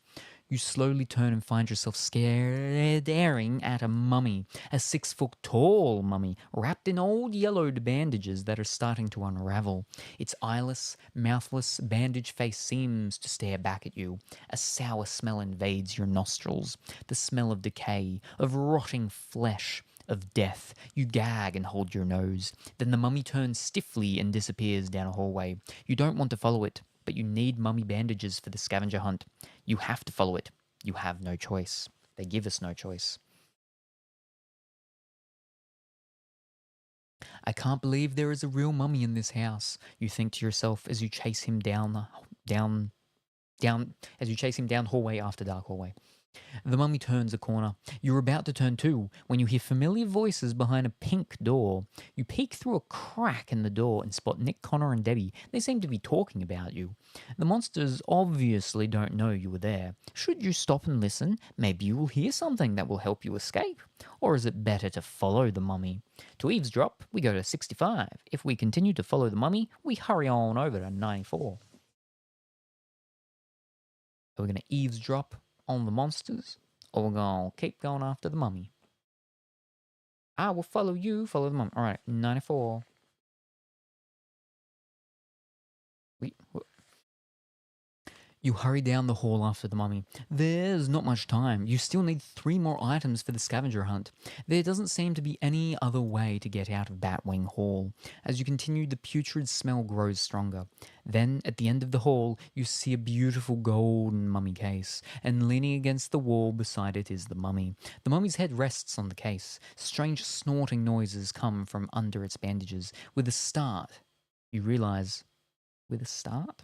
You slowly turn and find yourself staring at a mummy, a 6-foot-tall mummy, wrapped in old yellowed bandages that are starting to unravel. Its eyeless, mouthless, bandaged face seems to stare back at you. A sour smell invades your nostrils, the smell of decay, of rotting flesh, of death. You gag and hold your nose. Then the mummy turns stiffly and disappears down a hallway. You don't want to follow it, but you need mummy bandages for the scavenger hunt. You have to follow it. You have no choice. They give us no choice. I can't believe there is a real mummy in this house, you think to yourself as you chase him down hallway after dark hallway. The mummy turns a corner. You're about to turn too when you hear familiar voices behind a pink door. You peek through a crack in the door and spot Nick, Connor, and Debbie. They seem to be talking about you. The monsters obviously don't know you were there. Should you stop and listen? Maybe you will hear something that will help you escape. Or is it better to follow the mummy? To eavesdrop, we go to 65. If we continue to follow the mummy, we hurry on over to 94. Are we going to eavesdrop on the monsters, or we're going to keep going after the mummy? I will follow you, follow the mummy. All right, 94. You hurry down the hall after the mummy. There's not much time. You still need 3 more items for the scavenger hunt. There doesn't seem to be any other way to get out of Batwing Hall. As you continue, the putrid smell grows stronger. Then, at the end of the hall, you see a beautiful golden mummy case, and leaning against the wall beside it is the mummy. The mummy's head rests on the case. Strange snorting noises come from under its bandages. With a start, you realize... With a start?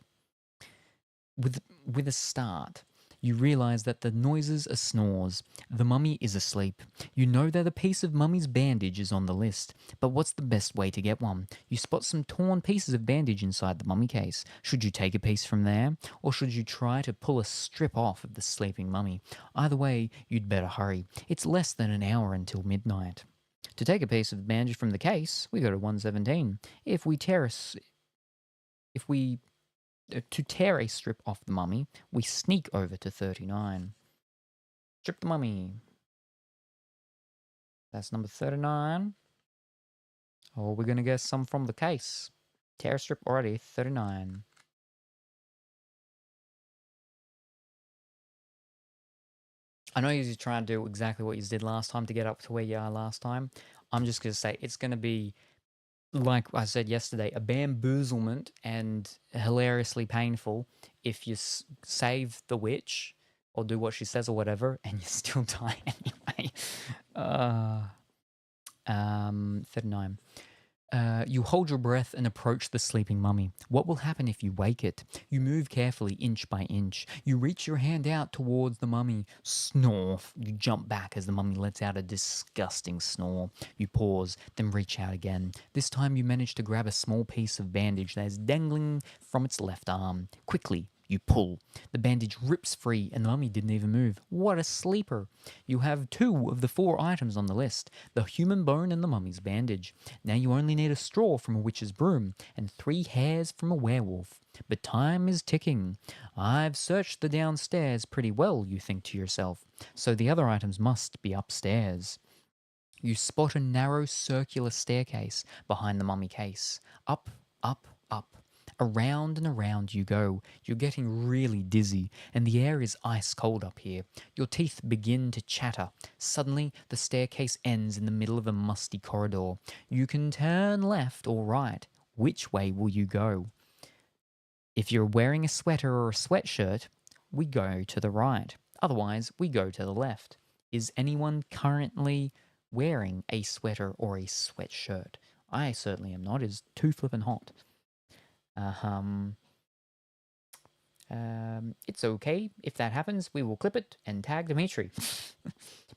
With a start, you realize that the noises are snores. The mummy is asleep. You know that a piece of mummy's bandage is on the list, but what's the best way to get one? You spot some torn pieces of bandage inside the mummy case. Should you take a piece from there, or should you try to pull a strip off of the sleeping mummy? Either way, you'd better hurry. It's less than an hour until midnight. To take a piece of bandage from the case, we go to 117. To tear a strip off the mummy, we sneak over to 39. Strip the mummy. That's number 39. Oh, we're going to get some from the case. Tear a strip already, 39. I know you're trying to do exactly what you did last time to get up to where you are last time. I'm just going to say it's going to be, like I said yesterday, a bamboozlement and hilariously painful if you save the witch or do what she says or whatever, and you still die anyway. 39. You hold your breath and approach the sleeping mummy. What will happen if you wake it? You move carefully, inch by inch. You reach your hand out towards the mummy. Snore. You jump back as the mummy lets out a disgusting snore. You pause, then reach out again. This time you manage to grab a small piece of bandage that is dangling from its left arm. Quickly, you pull. The bandage rips free and the mummy didn't even move. What a sleeper. You have 2 of the 4 items on the list, the human bone and the mummy's bandage. Now you only need a straw from a witch's broom and 3 hairs from a werewolf. But time is ticking. I've searched the downstairs pretty well, you think to yourself, so the other items must be upstairs. You spot a narrow circular staircase behind the mummy case. Up, up, up. Around and around you go. You're getting really dizzy, and the air is ice cold up here. Your teeth begin to chatter. Suddenly, the staircase ends in the middle of a musty corridor. You can turn left or right. Which way will you go? If you're wearing a sweater or a sweatshirt, we go to the right. Otherwise, we go to the left. Is anyone currently wearing a sweater or a sweatshirt? I certainly am not. It's too flippin' hot. It's okay. If that happens, we will clip it and tag Dimitri.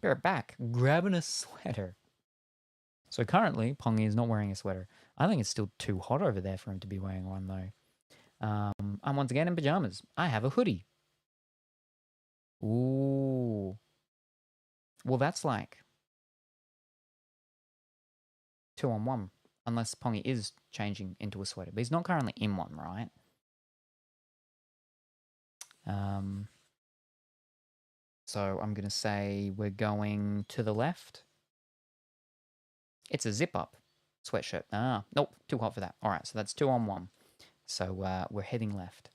Be right back. Grabbing a sweater. So currently, Pongy is not wearing a sweater. I think it's still too hot over there for him to be wearing one, though. I'm once again in pajamas. I have a hoodie. Ooh. Well, that's like 2-on-1. Unless Pongy is changing into a sweater. But he's not currently in one, right? So I'm going to say we're going to the left. It's a zip-up sweatshirt. Nope, too hot for that. All right, so that's 2-on-1. So we're heading left.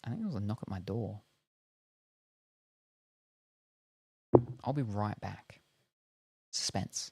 I think there was a knock at my door. I'll be right back. Suspense.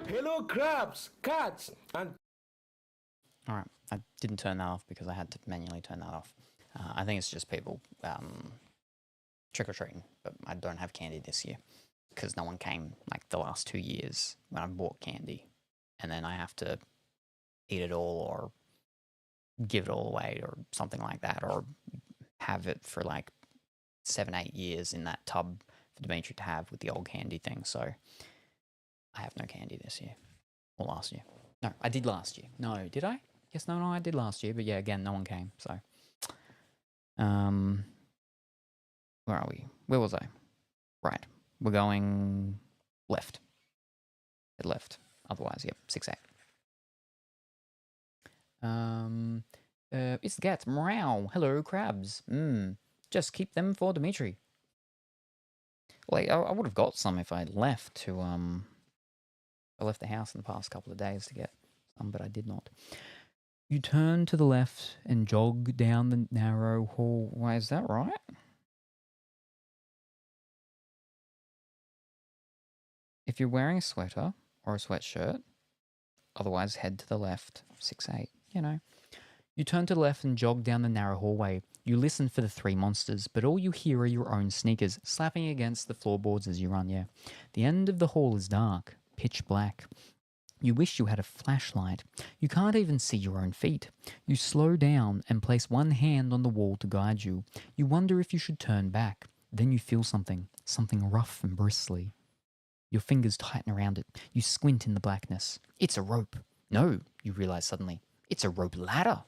Hello, crabs, cats, and... All right, I didn't turn that off because I had to manually turn that off. I think it's just people trick-or-treating, but I don't have candy this year because no one came like the last 2 years when I bought candy. And then I have to eat it all or give it all away or something like that, or have it for like 7-8 years in that tub for Dimitri to have with the old candy thing. So I have no candy this year or last year. No, I did last year. No, did I? Yes, no, I did last year. But yeah, again, no one came. So, where are we? Where was I? Right, we're going left. Head left. Otherwise, yep, 6-8. It's the cats. Meow. Hello, crabs. Just keep them for Dimitri. Like, I would have got some if I left to, I left the house in the past couple of days to get some, but I did not. You turn to the left and jog down the narrow hallway. Is that right? If you're wearing a sweater or a sweatshirt, otherwise head to the left. 6-8, you know. You turn to the left and jog down the narrow hallway. You listen for the 3 monsters, but all you hear are your own sneakers slapping against the floorboards as you run, yeah. The end of the hall is dark, pitch black. You wish you had a flashlight. You can't even see your own feet. You slow down and place one hand on the wall to guide you. You wonder if you should turn back. Then you feel something rough and bristly. Your fingers tighten around it. You squint in the blackness. It's a rope. No, you realize suddenly. It's a rope ladder.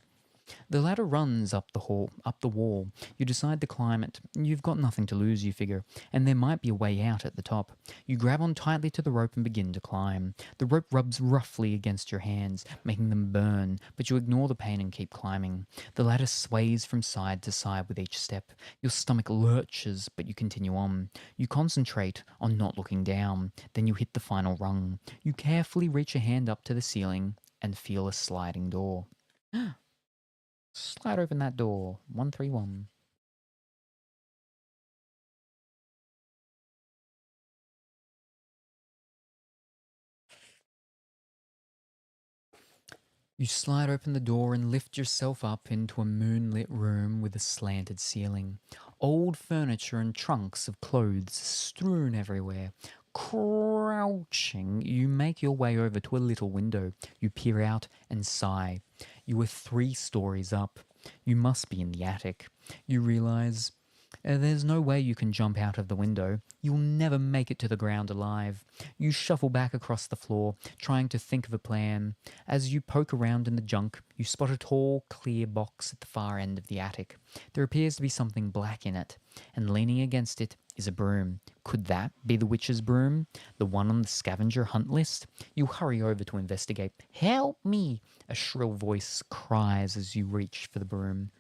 The ladder runs up the wall. You decide to climb it. You've got nothing to lose, you figure, and there might be a way out at the top. You grab on tightly to the rope and begin to climb. The rope rubs roughly against your hands, making them burn, but you ignore the pain and keep climbing. The ladder sways from side to side with each step. Your stomach lurches, but you continue on. You concentrate on not looking down. Then you hit the final rung. You carefully reach a hand up to the ceiling and feel a sliding door. Slide open that door. 131. You slide open the door and lift yourself up into a moonlit room with a slanted ceiling. Old furniture and trunks of clothes strewn everywhere. Crouching, you make your way over to a little window. You peer out and sigh. You are 3 stories up. You must be in the attic. You realize there's no way you can jump out of the window. You'll never make it to the ground alive. You shuffle back across the floor, trying to think of a plan. As you poke around in the junk, you spot a tall, clear box at the far end of the attic. There appears to be something black in it, and leaning against it is a broom. Could that be the witch's broom? The one on the scavenger hunt list? You hurry over to investigate. Help me! A shrill voice cries as you reach for the broom.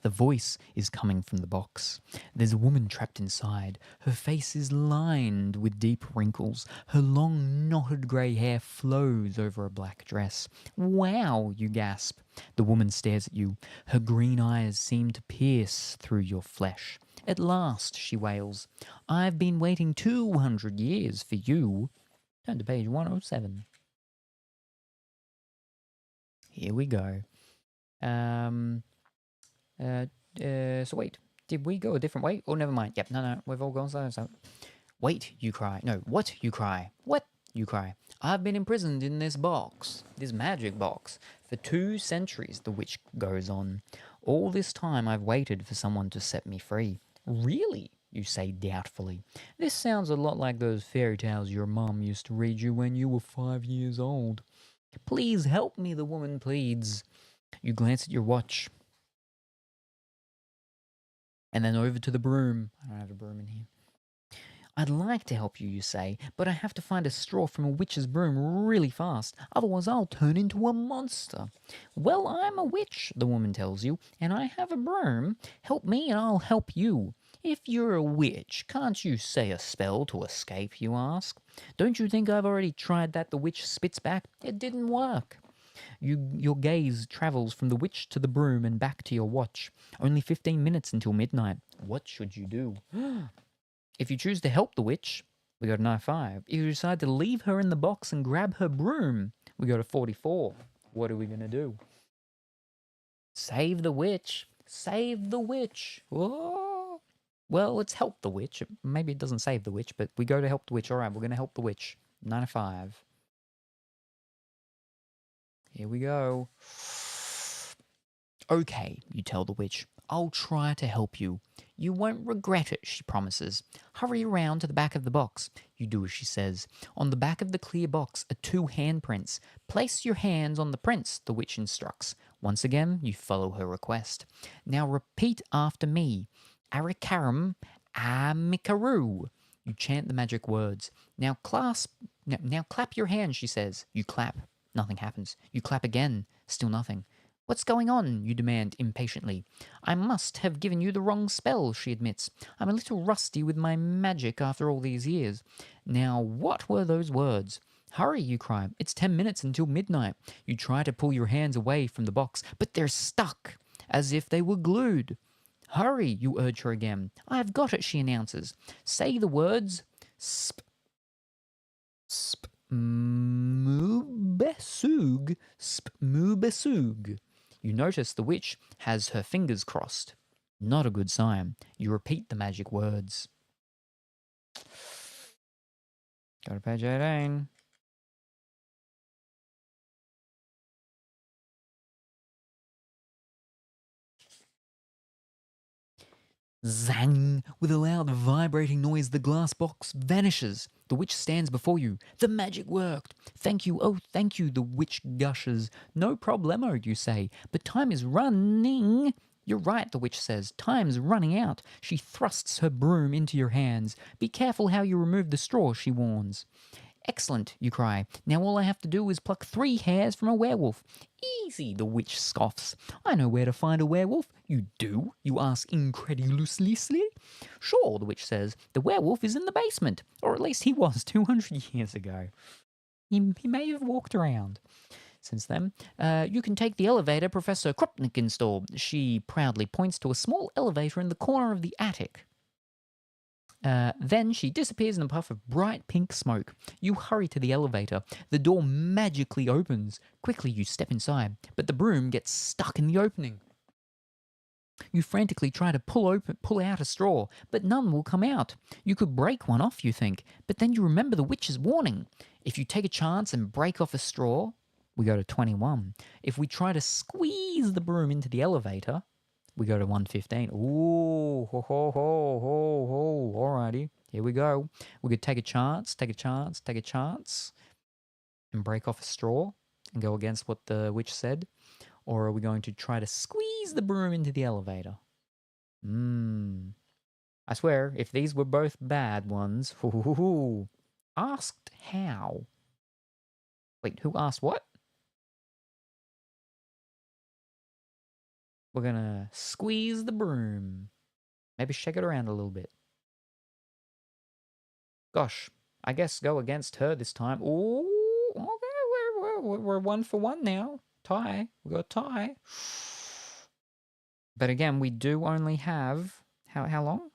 The voice is coming from the box. There's a woman trapped inside. Her face is lined with deep wrinkles. Her long, knotted grey hair flows over a black dress. Wow, you gasp. The woman stares at you. Her green eyes seem to pierce through your flesh. At last, she wails. I've been waiting 200 years for you. Turn to page 107. Here we go. So wait, did we go a different way? Oh, never mind. Yep, no, we've all gone so. Wait, you cry. No, what, you cry. What, you cry. I've been imprisoned in this box, this magic box, for 2 centuries, the witch goes on. All this time I've waited for someone to set me free. Really? You say doubtfully. This sounds a lot like those fairy tales your mum used to read you when you were 5 years old. Please help me, the woman pleads. You glance at your watch. And then over to the broom. I don't have a broom in here. I'd like to help you, you say, but I have to find a straw from a witch's broom really fast. Otherwise I'll turn into a monster. Well, I'm a witch, the woman tells you, and I have a broom. Help me and I'll help you. If you're a witch, can't you say a spell to escape, you ask? Don't you think I've already tried that, the witch spits back? It didn't work. Your gaze travels from the witch to the broom and back to your watch. Only 15 minutes until midnight. What should you do? If you choose to help the witch, we go to 95. If you decide to leave her in the box and grab her broom, we go to 44. What are we going to do? Save the witch. Save the witch. Whoa. Well, let's help the witch. Maybe it doesn't save the witch, but we go to help the witch. All right, we're going to help the witch. 9 to 5. Here we go. Okay, you tell the witch. I'll try to help you. You won't regret it, she promises. Hurry around to the back of the box. You do as she says. On the back of the clear box are 2 handprints. Place your hands on the prints, the witch instructs. Once again, you follow her request. Now repeat after me. Arikaram Amikaru. You chant the magic words. Now clap your hands, she says. You clap. Nothing happens. You clap again. Still nothing. What's going on? You demand impatiently. I must have given you the wrong spell, she admits. I'm a little rusty with my magic after all these years. Now, what were those words? Hurry, you cry. It's 10 minutes until midnight. You try to pull your hands away from the box, but they're stuck, as if they were glued. Hurry, you urge her again. I've got it, she announces. Say the words sp, sp, mubesug, sp, mubesug. You notice the witch has her fingers crossed. Not a good sign. You repeat the magic words. Go to page 18. Zang! With a loud vibrating noise, the glass box vanishes. The witch stands before you. The magic worked. Thank you, oh, thank you, the witch gushes. No problemo, you say, but time is running. You're right, the witch says. Time's running out. She thrusts her broom into your hands. Be careful how you remove the straw, she warns. Excellent, you cry. Now all I have to do is pluck 3 hairs from a werewolf. Easy, the witch scoffs. I know where to find a werewolf. You do? You ask incredulously. Sure, the witch says. The werewolf is in the basement. Or at least he was 200 years ago. He may have walked around since then. You can take the elevator Professor Kropnik installed. She proudly points to a small elevator in the corner of the attic. Then she disappears in a puff of bright pink smoke. You hurry to the elevator. The door magically opens. Quickly, you step inside, but the broom gets stuck in the opening. You frantically try to pull out a straw, but none will come out. You could break one off, you think, but then you remember the witch's warning. If you take a chance and break off a straw, we go to 21. If we try to squeeze the broom into the elevator, we go to 115. Ooh, ho, ho, ho, ho, ho. Alrighty, here we go. We could take a chance, and break off a straw and go against what the witch said. Or are we going to try to squeeze the broom into the elevator? I swear, if these were both bad ones, asked how. Wait, who asked what? We're gonna squeeze the broom. Maybe shake it around a little bit. Gosh, I guess go against her this time. Ooh, okay, we're 1 for 1 now. Tie. We got a tie. But again, we do only have how long?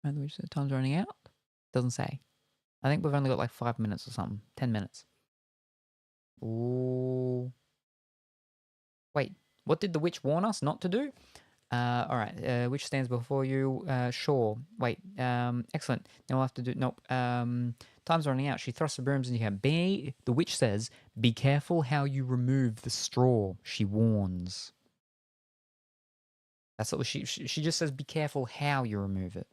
And which the time's running out? Doesn't say. I think we've only got like 5 minutes or something. 10 minutes. Ooh. Wait, what did the witch warn us not to do? All right, which stands before you? Sure. Wait, excellent. Now we'll have to do, nope. Time's running out. She thrusts the brooms into your hand. The witch says, be careful how you remove the straw, she warns. That's what she just says, be careful how you remove it.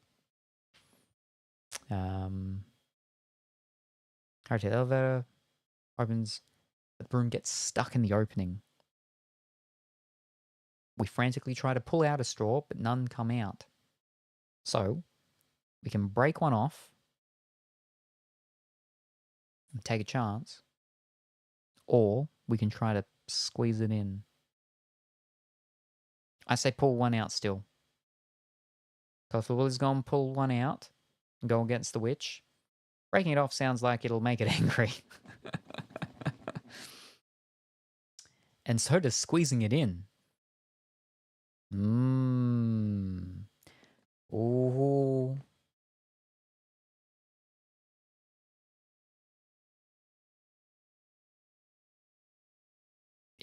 Alright, the elevator opens. The broom gets stuck in the opening. We frantically try to pull out a straw, but none come out. So, we can break one off and take a chance, or we can try to squeeze it in. I say pull one out still. Because Willie's gone pull one out and go against the witch. Breaking it off sounds like it'll make it angry. And so does squeezing it in. Ooh.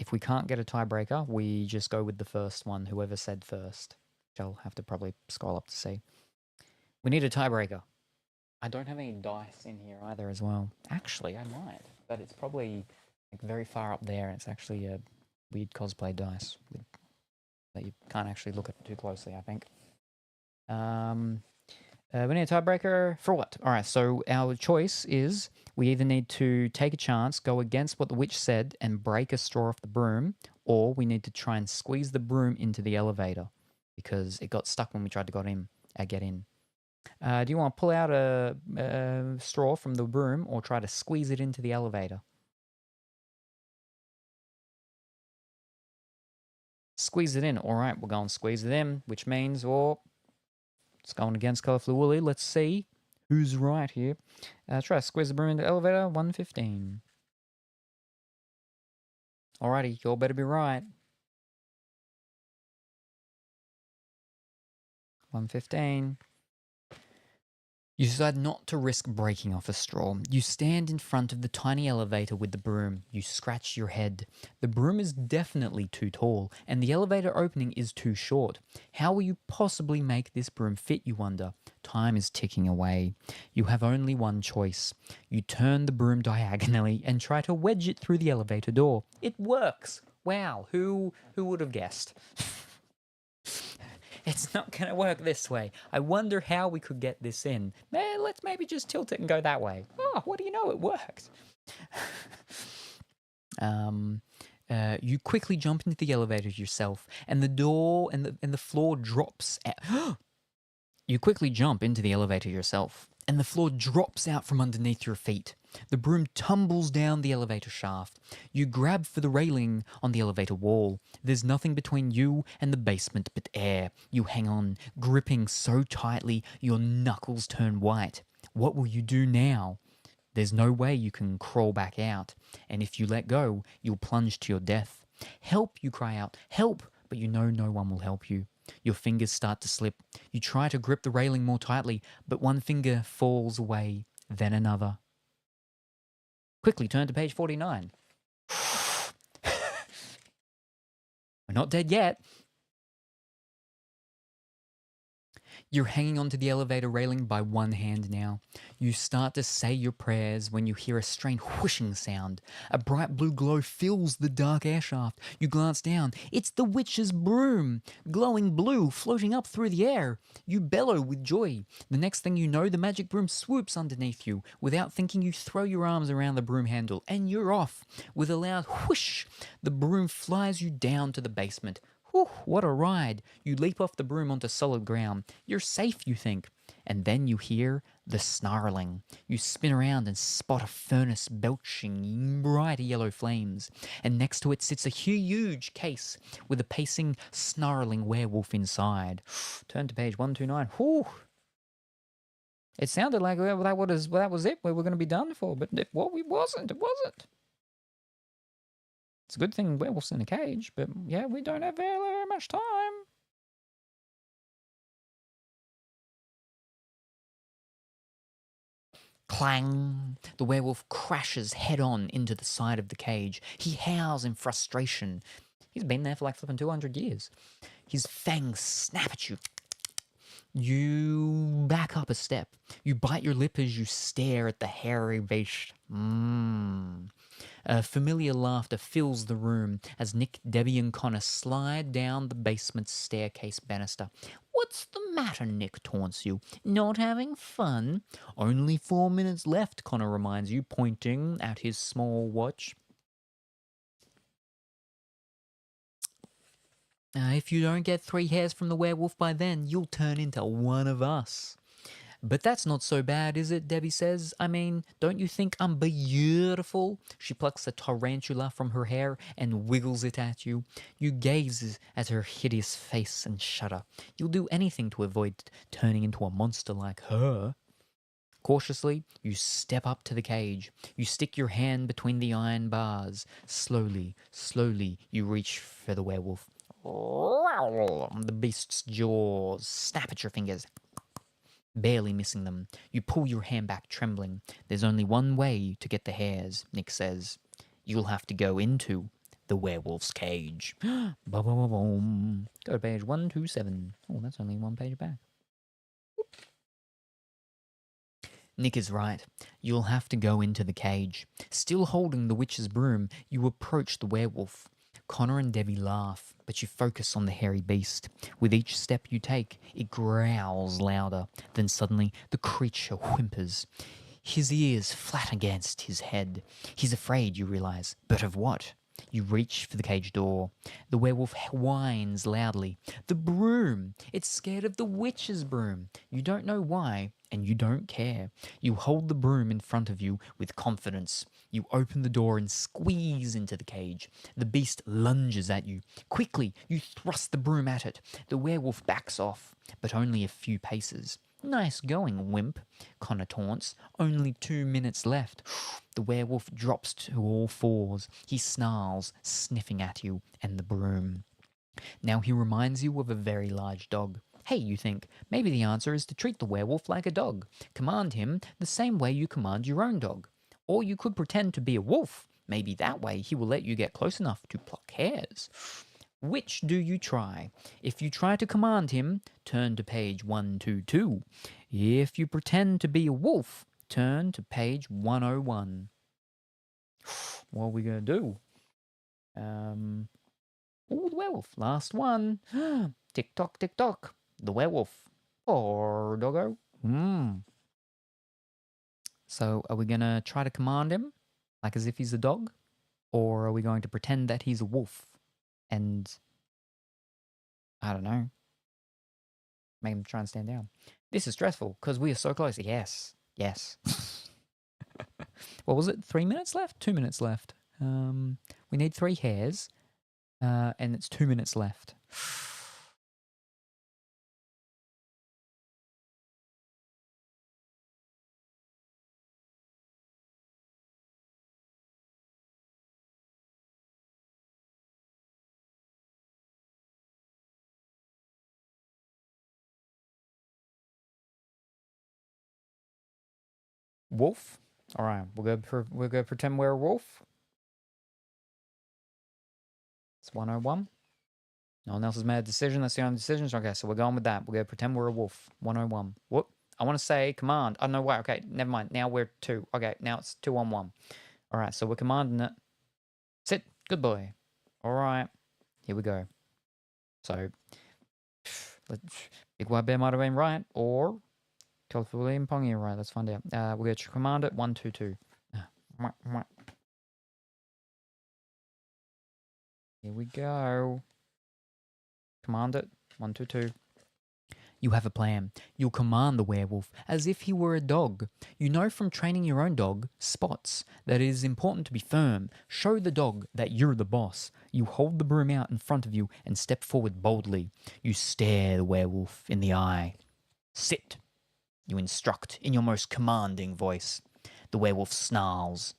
if we can't get a tiebreaker, we just go with the first one, whoever said first. I'll have to probably scroll up to see. We need a tiebreaker. I don't have any dice in here either as well. Actually, I might, but it's probably like very far up there. It's actually a weird cosplay dice that you can't actually look at too closely, I think. We need a tiebreaker for what? All right, so our choice is we either need to take a chance, go against what the witch said, and break a straw off the broom, or we need to try and squeeze the broom into the elevator because it got stuck when we tried to get in. Do you want to pull out a straw from the broom or try to squeeze it into the elevator? Squeeze it in. All right, we're going to squeeze it in, which means, it's going against Colourfully Woolly. Let's see who's right here. Try to squeeze the broom into the elevator. 115. Alrighty, you all better be right. 115. You decide not to risk breaking off a straw. You stand in front of the tiny elevator with the broom. You scratch your head. The broom is definitely too tall, and the elevator opening is too short. How will you possibly make this broom fit, you wonder? Time is ticking away. You have only one choice. You turn the broom diagonally and try to wedge it through the elevator door. It works! Wow, who would have guessed? It's not going to work this way. I wonder how we could get this in. Let's maybe just tilt it and go that way. Oh, what do you know? It worked. You quickly jump into the elevator yourself, and the door and the floor drops out. You quickly jump into the elevator yourself, and the floor drops out from underneath your feet. The broom tumbles down the elevator shaft. You grab for the railing on the elevator wall. There's nothing between you and the basement but air. You hang on, gripping so tightly your knuckles turn white. What will you do now? There's no way you can crawl back out, and if you let go, you'll plunge to your death. Help, you cry out, help, but you know no one will help you. Your fingers start to slip. You try to grip the railing more tightly, but one finger falls away, then another. Quickly turn to page 49. We're not dead yet. You're hanging onto the elevator railing by one hand now. You start to say your prayers when you hear a strange whooshing sound. A bright blue glow fills the dark air shaft. You glance down. It's the witch's broom, glowing blue, floating up through the air. You bellow with joy. The next thing you know, the magic broom swoops underneath you. Without thinking, you throw your arms around the broom handle, and you're off. With a loud whoosh, the broom flies you down to the basement. Whew, what a ride. You leap off the broom onto solid ground. You're safe, you think. And then you hear the snarling. You spin around and spot a furnace belching bright yellow flames. And next to it sits a huge case with a pacing, snarling werewolf inside. Turn to page 129. Whew. It sounded like that was it. We were going to be done for, but it wasn't. It wasn't. It's a good thing werewolf's in a cage, but yeah, we don't have very much time. Clang! The werewolf crashes head-on into the side of the cage. He howls in frustration. He's been there for like flipping 200 years. His fangs snap at you. You back up a step. You bite your lip as you stare at the hairy beast. A familiar laughter fills the room as Nick, Debbie, and Connor slide down the basement's staircase banister. What's the matter, Nick taunts you. Not having fun? Only 4 minutes left, Connor reminds you, pointing at his small watch. If you don't get 3 hairs from the werewolf by then, you'll turn into one of us. But that's not so bad, is it? Debbie says. I mean, don't you think I'm beautiful? She plucks a tarantula from her hair and wiggles it at you. You gaze at her hideous face and shudder. You'll do anything to avoid turning into a monster like her. Cautiously, you step up to the cage. You stick your hand between the iron bars. Slowly, you reach for the werewolf. The beast's jaws snap at your fingers, barely missing them. You pull your hand back, trembling. There's only one way to get the hairs, Nick says. You'll have to go into The werewolf's cage. Ba-ba-ba-boom. Go to page 127. Oh, that's only one page back. Nick is right. You'll have to go into the cage. Still holding the witch's broom, you approach the werewolf. Connor and Debbie laugh, but you focus on the hairy beast. With each step you take, it growls louder. Then suddenly, the creature whimpers. His ears flat against his head. He's afraid, you realize. But of what? You reach for the cage door. The werewolf whines loudly. The broom! It's scared of the witch's broom. You don't know why, and you don't care. You hold the broom in front of you with confidence. You open the door and squeeze into the cage. The beast lunges at you. Quickly, you thrust the broom at it. The werewolf backs off, but only a few paces. Nice going, wimp, Connor taunts. Only 2 minutes left. The werewolf drops to all fours. He snarls, sniffing at you and the broom. Now he reminds you of a very large dog. Hey, you think, maybe the answer is to treat the werewolf like a dog. Command him the same way you command your own dog. Or you could pretend to be a wolf. Maybe that way he will let you get close enough to pluck hairs. Which do you try? If you try to command him, turn to page 122. If you pretend to be a wolf, turn to page 101. What are we going to do? Oh, the werewolf. Last one. Tick tock, tick tock. The werewolf. Or doggo. So are we going to try to command him, like as if he's a dog? Or are we going to pretend that he's a wolf? And I don't know, make him try and stand down. This is stressful because we are so close. Yes. What was it? 3 minutes left? 2 minutes left. We need 3 hairs, and it's 2 minutes left. Wolf. All right, we'll go pretend we're a wolf. It's 101. No one else has made a decision. That's the only decision. Okay, so we're going with that. We'll go pretend we're a wolf. 101. Whoop. I want to say command. Oh, no, wait. Okay, never mind. Now we're 2. Okay, now it's 2 on 1. All right, so we're commanding it. Sit. Good boy. All right. Here we go. So, Big White Bear might have been right, or California William Pongy right. Let's find out. We'll go to command it. 122. Here we go. Command it. 122. You have a plan. You'll command the werewolf as if he were a dog. You know from training your own dog, Spots, that it is important to be firm. Show the dog that you're the boss. You hold the broom out in front of you and step forward boldly. You stare the werewolf in the eye. Sit, you instruct in your most commanding voice. The werewolf snarls,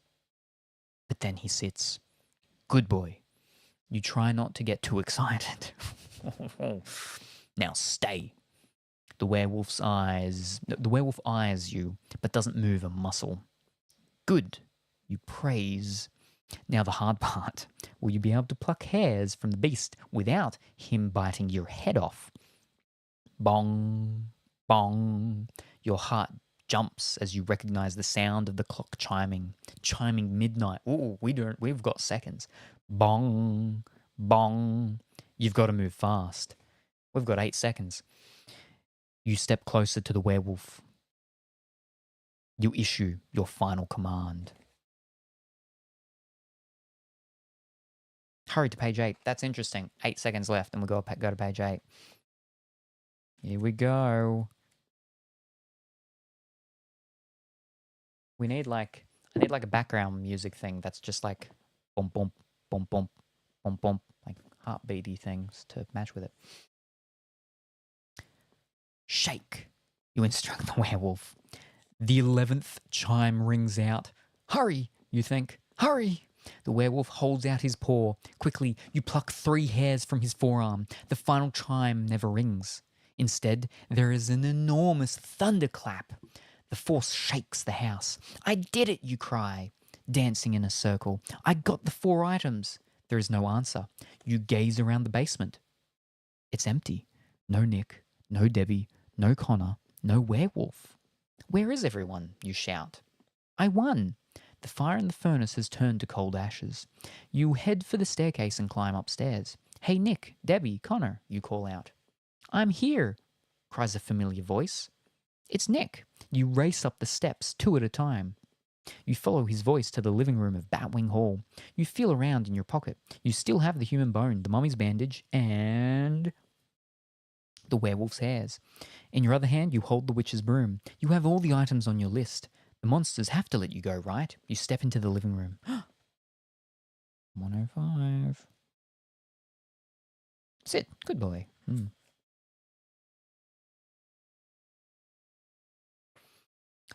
but then he sits. Good boy. You try not to get too excited. Now stay. The werewolf eyes you, but doesn't move a muscle. Good, you praise. Now the hard part. Will you be able to pluck hairs from the beast without him biting your head off? Bong, bong. Your heart jumps as you recognize the sound of the clock chiming midnight. Ooh, we've got seconds. Bong, bong. You've got to move fast. We've got 8 seconds. You step closer to the werewolf. You issue your final command. Hurry to page 8. That's interesting. 8 seconds left, and we'll go to page 8. Here we go. I need like a background music thing that's just like bump, bump, bump, bump, bump, bump, like heartbeaty things to match with it. Shake, you instruct the werewolf. The 11th chime rings out. Hurry, you think. Hurry! The werewolf holds out his paw. Quickly, you pluck 3 hairs from his forearm. The final chime never rings. Instead, there is an enormous thunderclap. The force shakes the house. I did it, you cry, dancing in a circle. I got the 4 items. There is no answer. You gaze around the basement. It's empty. No Nick, no Debbie, no Connor, no werewolf. Where is everyone? You shout. I won. The fire in the furnace has turned to cold ashes. You head for the staircase and climb upstairs. Hey Nick, Debbie, Connor, you call out. I'm here, cries a familiar voice. It's Nick. You race up the steps, 2 at a time. You follow his voice to the living room of Batwing Hall. You feel around in your pocket. You still have the human bone, the mummy's bandage, and the werewolf's hairs. In your other hand, you hold the witch's broom. You have all the items on your list. The monsters have to let you go, right? You step into the living room. 105. Sit. Good boy.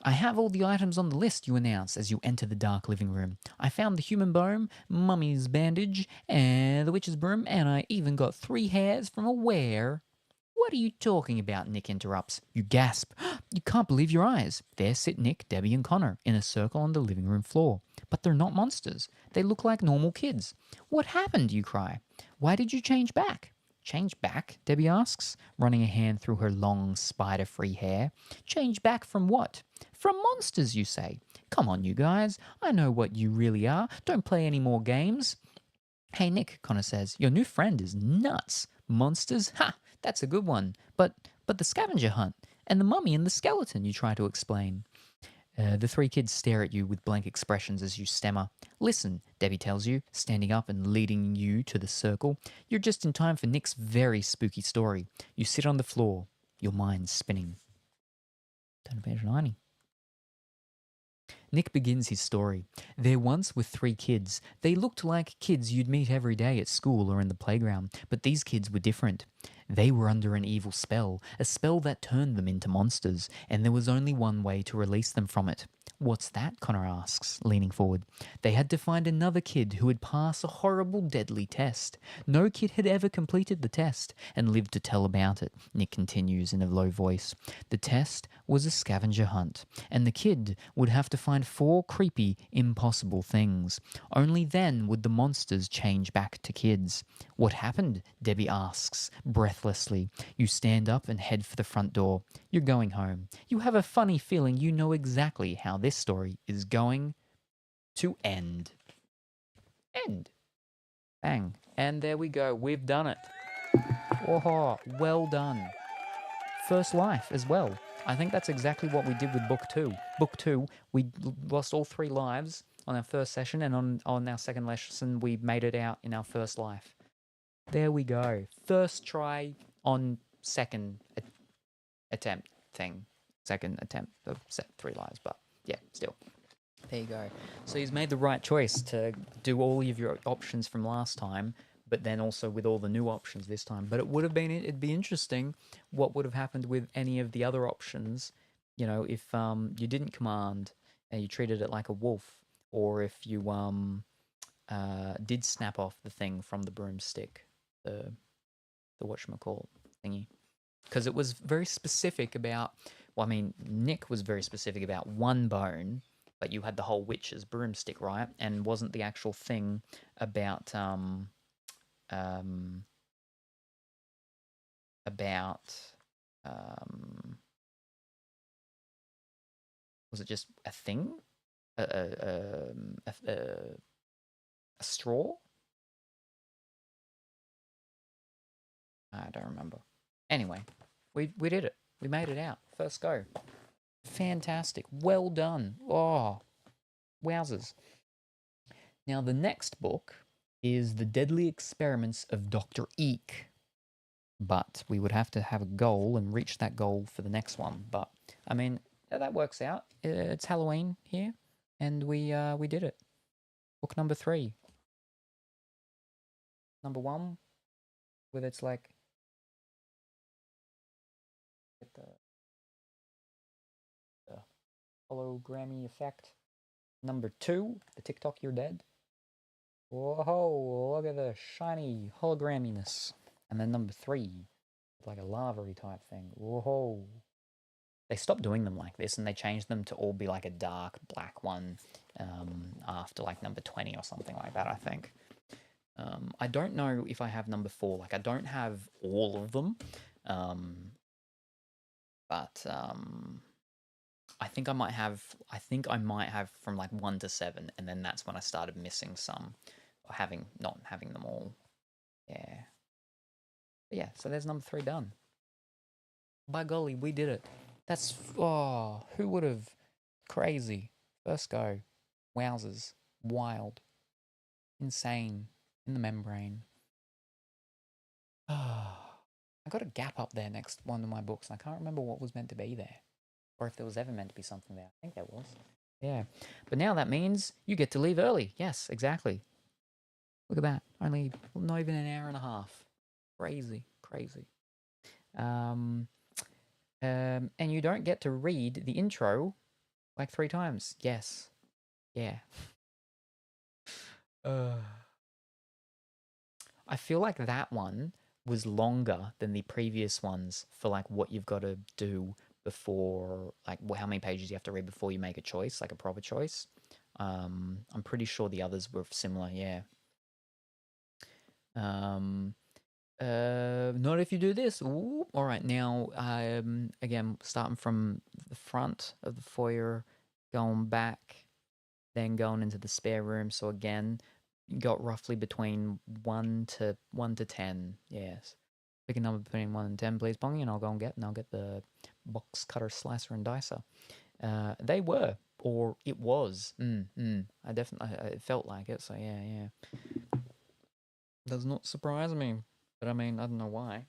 I have all the items on the list, you announce as you enter the dark living room. I found the human bone, mummy's bandage, and the witch's broom, and I even got 3 hairs from a were. What are you talking about? Nick interrupts. You gasp. You can't believe your eyes. There sit Nick, Debbie, and Connor in a circle on the living room floor. But they're not monsters. They look like normal kids. What happened? You cry. Why did you change back? Change back? Debbie asks, running a hand through her long, spider-free hair. Change back from what? From monsters, you say. Come on, you guys. I know what you really are. Don't play any more games. Hey, Nick, Connor says, your new friend is nuts. Monsters? Ha! That's a good one. But the scavenger hunt and the mummy and the skeleton, you try to explain. The 3 kids stare at you with blank expressions as you stammer. Listen, Debbie tells you, standing up and leading you to the circle. You're just in time for Nick's very spooky story. You sit on the floor, your mind spinning. Turn to page 90. Nick begins his story. There once were 3 kids. They looked like kids you'd meet every day at school or in the playground, but these kids were different. They were under an evil spell, a spell that turned them into monsters, and there was only one way to release them from it. What's that? Connor asks, leaning forward. They had to find another kid who would pass a horrible, deadly test. No kid had ever completed the test and lived to tell about it, Nick continues in a low voice. The test was a scavenger hunt, and the kid would have to find 4 creepy, impossible things. Only then would the monsters change back to kids. What happened? Debbie asks, breathlessly. You stand up and head for the front door. You're going home. You have a funny feeling you know exactly how this story is going to end. End. Bang. And there we go. We've done it. Oh, well done. First life as well. I think that's exactly what we did with book 2. Book 2, we lost all 3 lives on our first session, and on our second lesson, we made it out in our first life. There we go. First try on second attempt thing. Second attempt of 3 lives, but yeah, still. There you go. So he's made the right choice to do all of your options from last time, but then also with all the new options this time. But it'd be interesting what would have happened with any of the other options, you know, if you didn't command and you treated it like a wolf, or if you did snap off the thing from the broomstick, the whatchamacallit thingy. Because it was very specific about, well, I mean, Nick was very specific about one bone, but you had the whole witch's broomstick, right? And wasn't the actual thing about was it just a thing? A straw? I don't remember. Anyway, we did it. We made it out. First go. Fantastic. Well done. Oh, wowzers. Now, the next book is The Deadly Experiments of Dr. Eek. But we would have to have a goal and reach that goal for the next one. But, I mean, that works out. It's Halloween here, and we did it. Book number 3. Number 1, with its, like, the hologrammy effect. Number 2, the TikTok You're Dead. Whoa, look at the shiny hologramminess. And then number 3, like a lava-y type thing. Whoa. They stopped doing them like this, and they changed them to all be like a dark black one after like number 20 or something like that, I think. I don't know if I have number 4. Like, I don't have all of them, but I think I might have. I think I might have from like 1 to 7, and then that's when I started missing some, or not having them all. Yeah. But yeah. So there's number 3 done. By golly, we did it. That's who would have? Crazy. First go. Wowzers. Wild. Insane. In the membrane. I got a gap up there next one of my books, and I can't remember what was meant to be there. Or if there was ever meant to be something there. I think there was. Yeah. But now that means you get to leave early. Yes, exactly. Look at that. Only not even an hour and a half. Crazy. Crazy. And you don't get to read the intro like 3 times. Yes. Yeah. I feel like that one was longer than the previous ones for like what you've got to do before, like how many pages you have to read before you make a choice, like a proper choice. I'm pretty sure the others were similar, yeah. Not if you do this. Ooh. All right, now, again, starting from the front of the foyer, going back, then going into the spare room. So again, you got roughly between 1 to 10. Yes. Pick a number between 1 and 10, please, Bongy, and I'll get the box cutter, slicer, and dicer. They were, or it was. I definitely, it felt like it. So yeah. Does not surprise me, but I mean, I don't know why.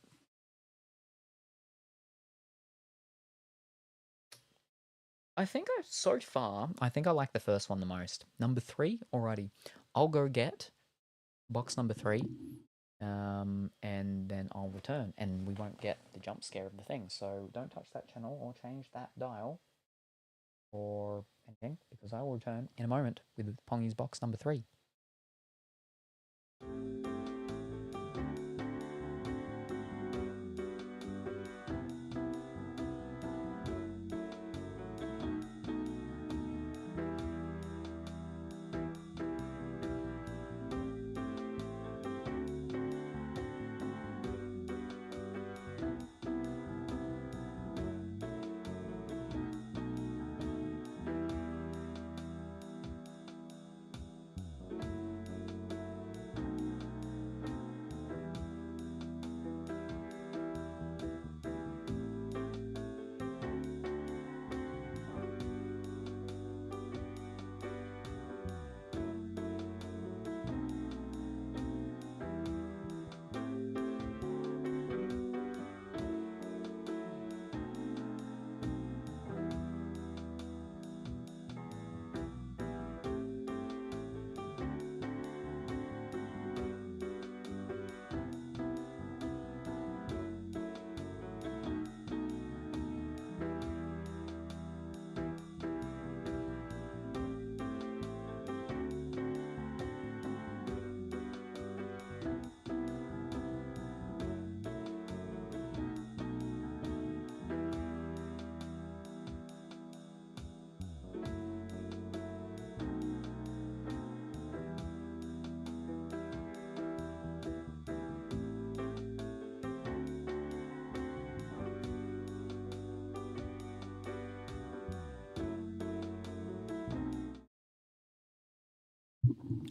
I think so far, I think I like the first one the most. Number 3, alrighty. I'll go get box number 3, and then I'll return, and we won't get the jump scare of the thing. So don't touch that channel or change that dial or anything, because I will return in a moment with Pongy's box number 3.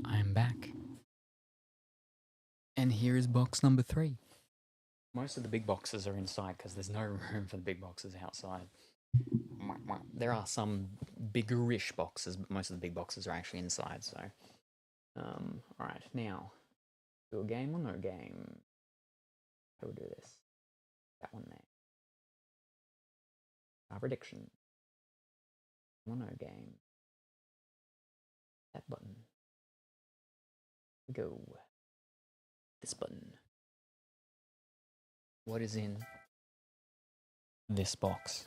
I'm back. And here is box number 3. Most of the big boxes are inside because there's no room for the big boxes outside. There are some biggerish boxes, but most of the big boxes are actually inside. So, all right, now, do a game or no game? How do we do this? That one there. Prediction. Or no game. That button. Go. This button. What is in this box?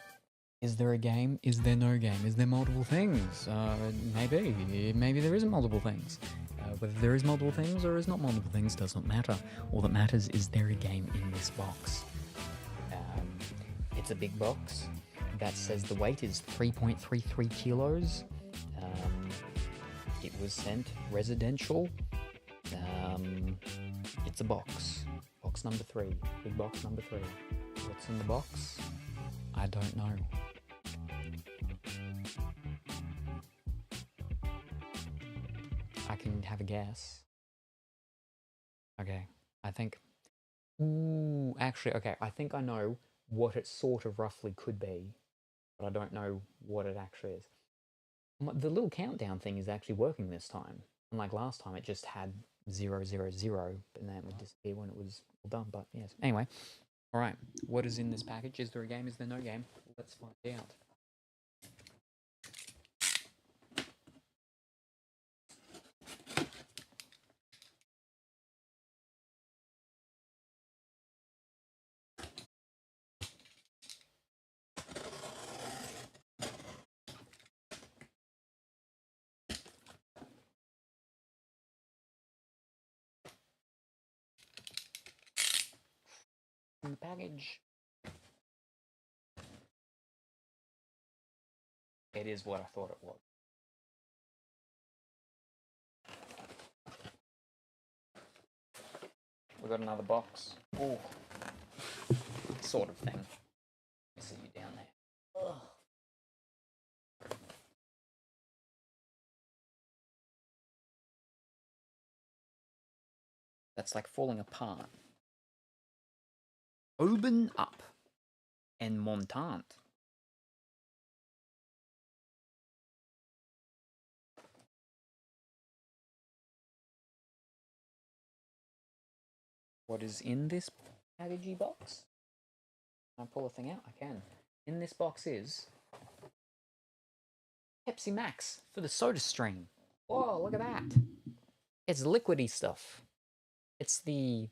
Is there a game? Is there no game? Is there multiple things? Maybe there isn't multiple things. Whether there is multiple things or is not multiple things doesn't matter. All that matters is there a game in this box. It's a big box that says the weight is 3.33 kilos. It was sent residential. It's a box. Box number 3. Big box number 3. What's in the box? I don't know. I can have a guess. Okay, I think... Ooh, actually, okay, I think I know what it sort of roughly could be, but I don't know what it actually is. The little countdown thing is actually working this time. Unlike last time, it just had 000, and then it would disappear when it was all done, but yes. Anyway, all right, what is in this package? Is there a game? Is there no game? Let's find out. In the package. It is what I thought it was. We got another box. Oh, sort of thing. I see you down there. Ugh. That's like falling apart. Open up and montant. What is in this packagey box? Can I pull a thing out? I can. In this box is Pepsi Max for the soda stream. Whoa, look at that. It's liquidy stuff. It's the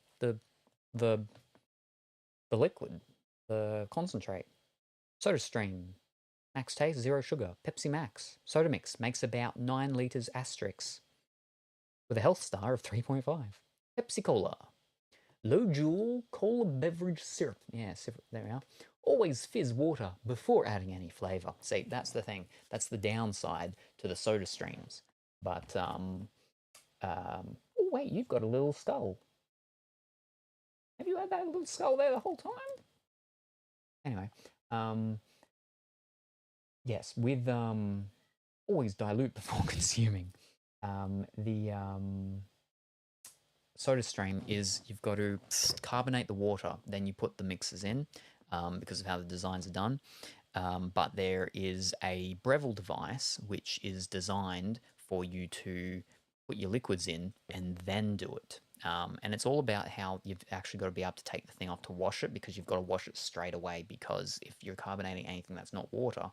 liquid, the concentrate. Soda stream. Max taste, 0 sugar. Pepsi Max. Soda mix makes about 9 litres asterisk. With a health star of 3.5. Pepsi Cola. Low Joule Cola Beverage Syrup. Yeah, there we are. Always fizz water before adding any flavour. See, that's the thing. That's the downside to the soda streams. But, oh wait, you've got a little skull. Have you had that little skull there the whole time? Anyway, yes, with, always dilute before consuming. The soda stream is you've got to carbonate the water, then you put the mixes in because of how the designs are done. But there is a Breville device which is designed for you to put your liquids in and then do it. And it's all about how you've actually got to be able to take the thing off to wash it, because you've got to wash it straight away, because if you're carbonating anything that's not water,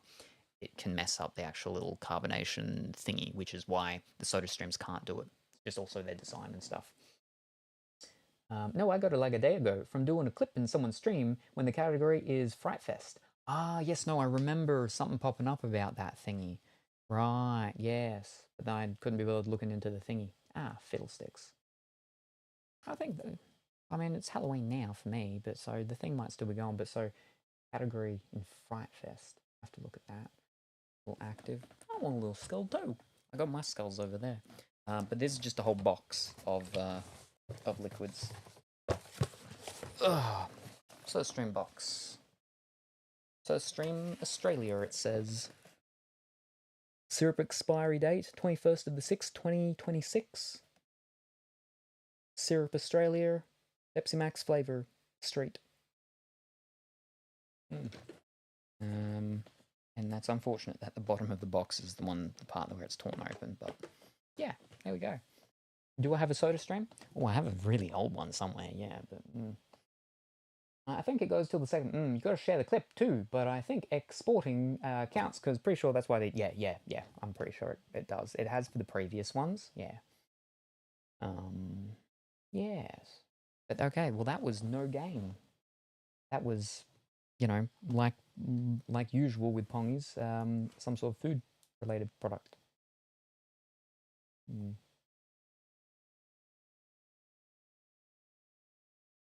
it can mess up the actual little carbonation thingy, which is why the soda streams can't do it. Just also their design and stuff. No, I got it like a day ago from doing a clip in someone's stream when the category is Fright Fest. Ah, yes, no, I remember something popping up about that thingy. Right, yes. But then I couldn't be bothered looking into the thingy. Ah, fiddlesticks. I think, I mean, it's Halloween now for me, but so the thing might still be going, but so category in Fright Fest. I have to look at that. A little active. I want a little skull too. I got my skulls over there. But this is just a whole box of liquids. Ugh. So stream box. So stream Australia, it says. Syrup expiry date 21st of the 6th, 2026. Syrup Australia, Pepsi Max flavor, street. And that's unfortunate that the bottom of the box is the part where it's torn open, but yeah, there we go. Do I have a soda stream? Oh, I have a really old one somewhere, yeah, but I think it goes till the second. You've got to share the clip too, but I think exporting counts, because pretty sure that's why they, yeah, I'm pretty sure it does. It has for the previous ones, yeah. Yes. But okay, well that was no game. That was, you know, like usual with Pongies, some sort of food related product.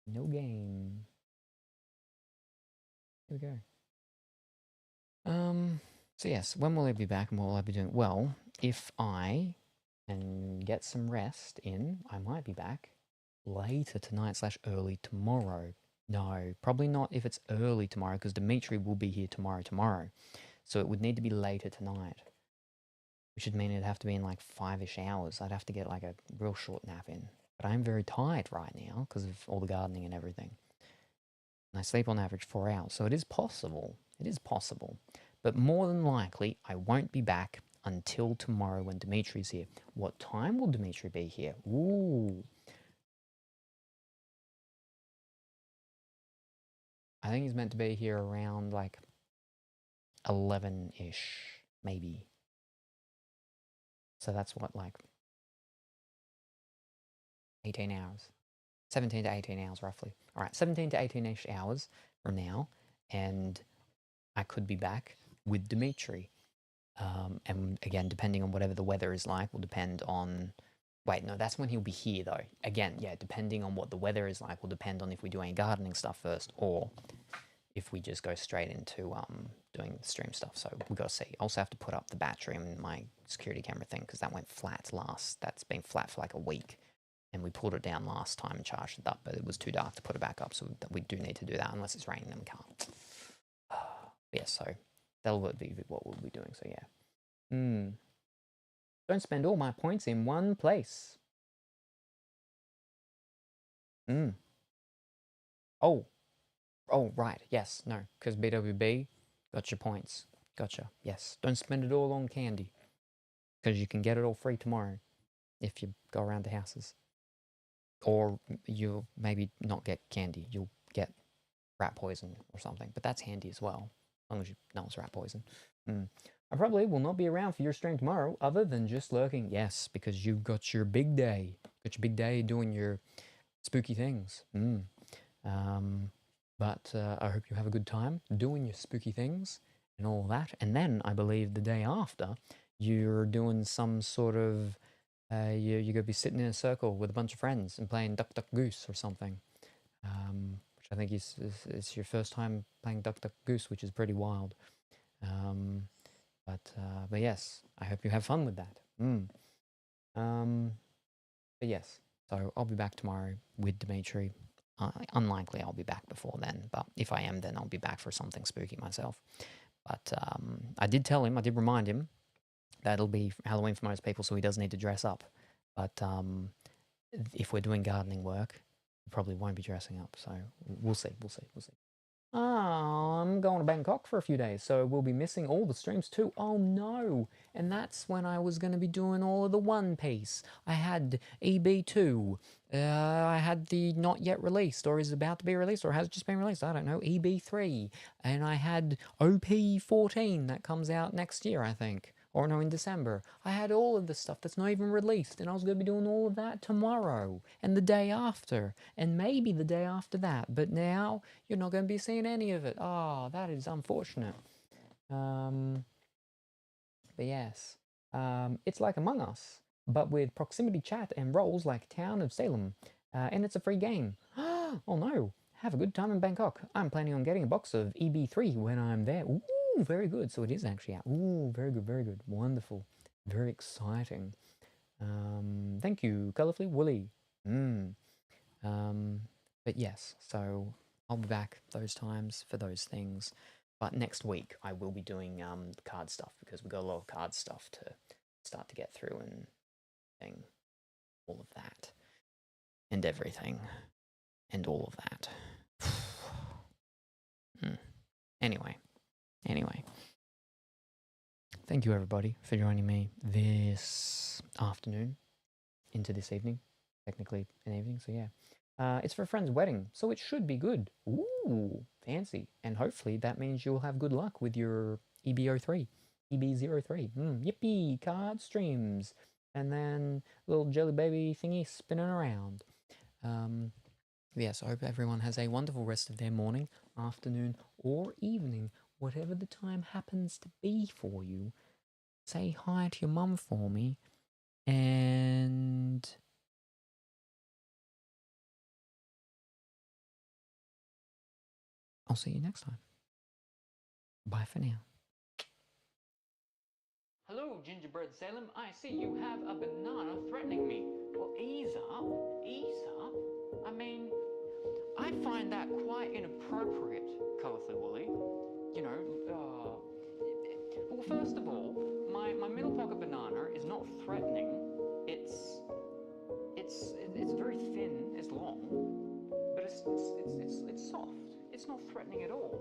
No game. Here we go. So yes, when will I be back and what will I be doing? Well, if I can get some rest in, I might be back later tonight / early tomorrow. No, probably not if it's early tomorrow, because Dimitri will be here tomorrow. So it would need to be later tonight, which would mean it'd have to be in like 5-ish hours. I'd have to get like a real short nap in. But I'm very tired right now because of all the gardening and everything. And I sleep on average 4 hours, so it is possible. It is possible. But more than likely, I won't be back until tomorrow when Dimitri's here. What time will Dimitri be here? Ooh. I think he's meant to be here around like 11-ish, maybe. So that's what, like 18 hours. 17 to 18 hours, roughly. All right, 17 to 18-ish hours from now, and I could be back with Dimitri. And again, depending on whatever the weather is like, will depend on... Wait, no, that's when he'll be here, though. Again, yeah, depending on what the weather is like will depend on if we do any gardening stuff first, or if we just go straight into doing the stream stuff. So we've got to see. I also have to put up the battery in my security camera thing, because that went flat last... That's been flat for like a week. And we pulled it down last time and charged it up, but it was too dark to put it back up, so we do need to do that. Unless it's raining, then we can't. Yeah, so that'll be what we'll be doing, so yeah. Don't spend all my points in one place. Oh, right, yes, no, because BWB, got your points. Gotcha, yes. Don't spend it all on candy, because you can get it all free tomorrow if you go around the houses. Or you'll maybe not get candy, you'll get rat poison or something, but that's handy as well, as long as you know it's rat poison. I probably will not be around for your stream tomorrow, other than just lurking. Yes, because you've got your big day. Got your big day doing your spooky things. But I hope you have a good time doing your spooky things and all that. And then I believe the day after, you're doing some sort of... you're going to be sitting in a circle with a bunch of friends and playing Duck Duck Goose or something. Which I think is your first time playing Duck Duck Goose, which is pretty wild. But yes, I hope you have fun with that. But yes, so I'll be back tomorrow with Dimitri. Unlikely I'll be back before then, but if I am, then I'll be back for something spooky myself. But I did remind him that it'll be Halloween for most people, so he does need to dress up. But if we're doing gardening work, we probably won't be dressing up, so we'll see. I'm going to Bangkok for a few days, so we'll be missing all the streams too. Oh no! And that's when I was going to be doing all of the One Piece. I had EB2. I had the not yet released, or is about to be released, or has just been released, I don't know, EB3. And I had OP14 that comes out next year, I think. Or no, in December. I had all of the stuff that's not even released, and I was going to be doing all of that tomorrow, and the day after, and maybe the day after that, but now you're not going to be seeing any of it. Oh, that is unfortunate. But yes, it's like Among Us, but with proximity chat and roles like Town of Salem, and it's a free game. Oh no, have a good time in Bangkok. I'm planning on getting a box of EB3 when I'm there. Ooh, very good. So it is actually out. Ooh, very good. Wonderful. Very exciting. Thank you, Colourfully Woolly. But yes, so I'll be back those times for those things. But next week I will be doing card stuff, because we've got a lot of card stuff to start to get through and thing. All of that. And everything. And all of that. Anyway. Thank you, everybody, for joining me this afternoon into this evening. Technically an evening, so yeah. It's for a friend's wedding, so it should be good. Ooh, fancy. And hopefully that means you'll have good luck with your EB03. EB03. Yippee, card streams. And then little jelly baby thingy spinning around. Yes, I hope everyone has a wonderful rest of their morning, afternoon, or evening, whatever the time happens to be for you. Say hi to your mum for me, and I'll see you next time. Bye for now. Hello, Gingerbread Salem. I see you have a banana threatening me. Well, ease up. Well, first of all, my middle pocket banana is not threatening. It's very thin, it's long, but it's soft. It's not threatening at all.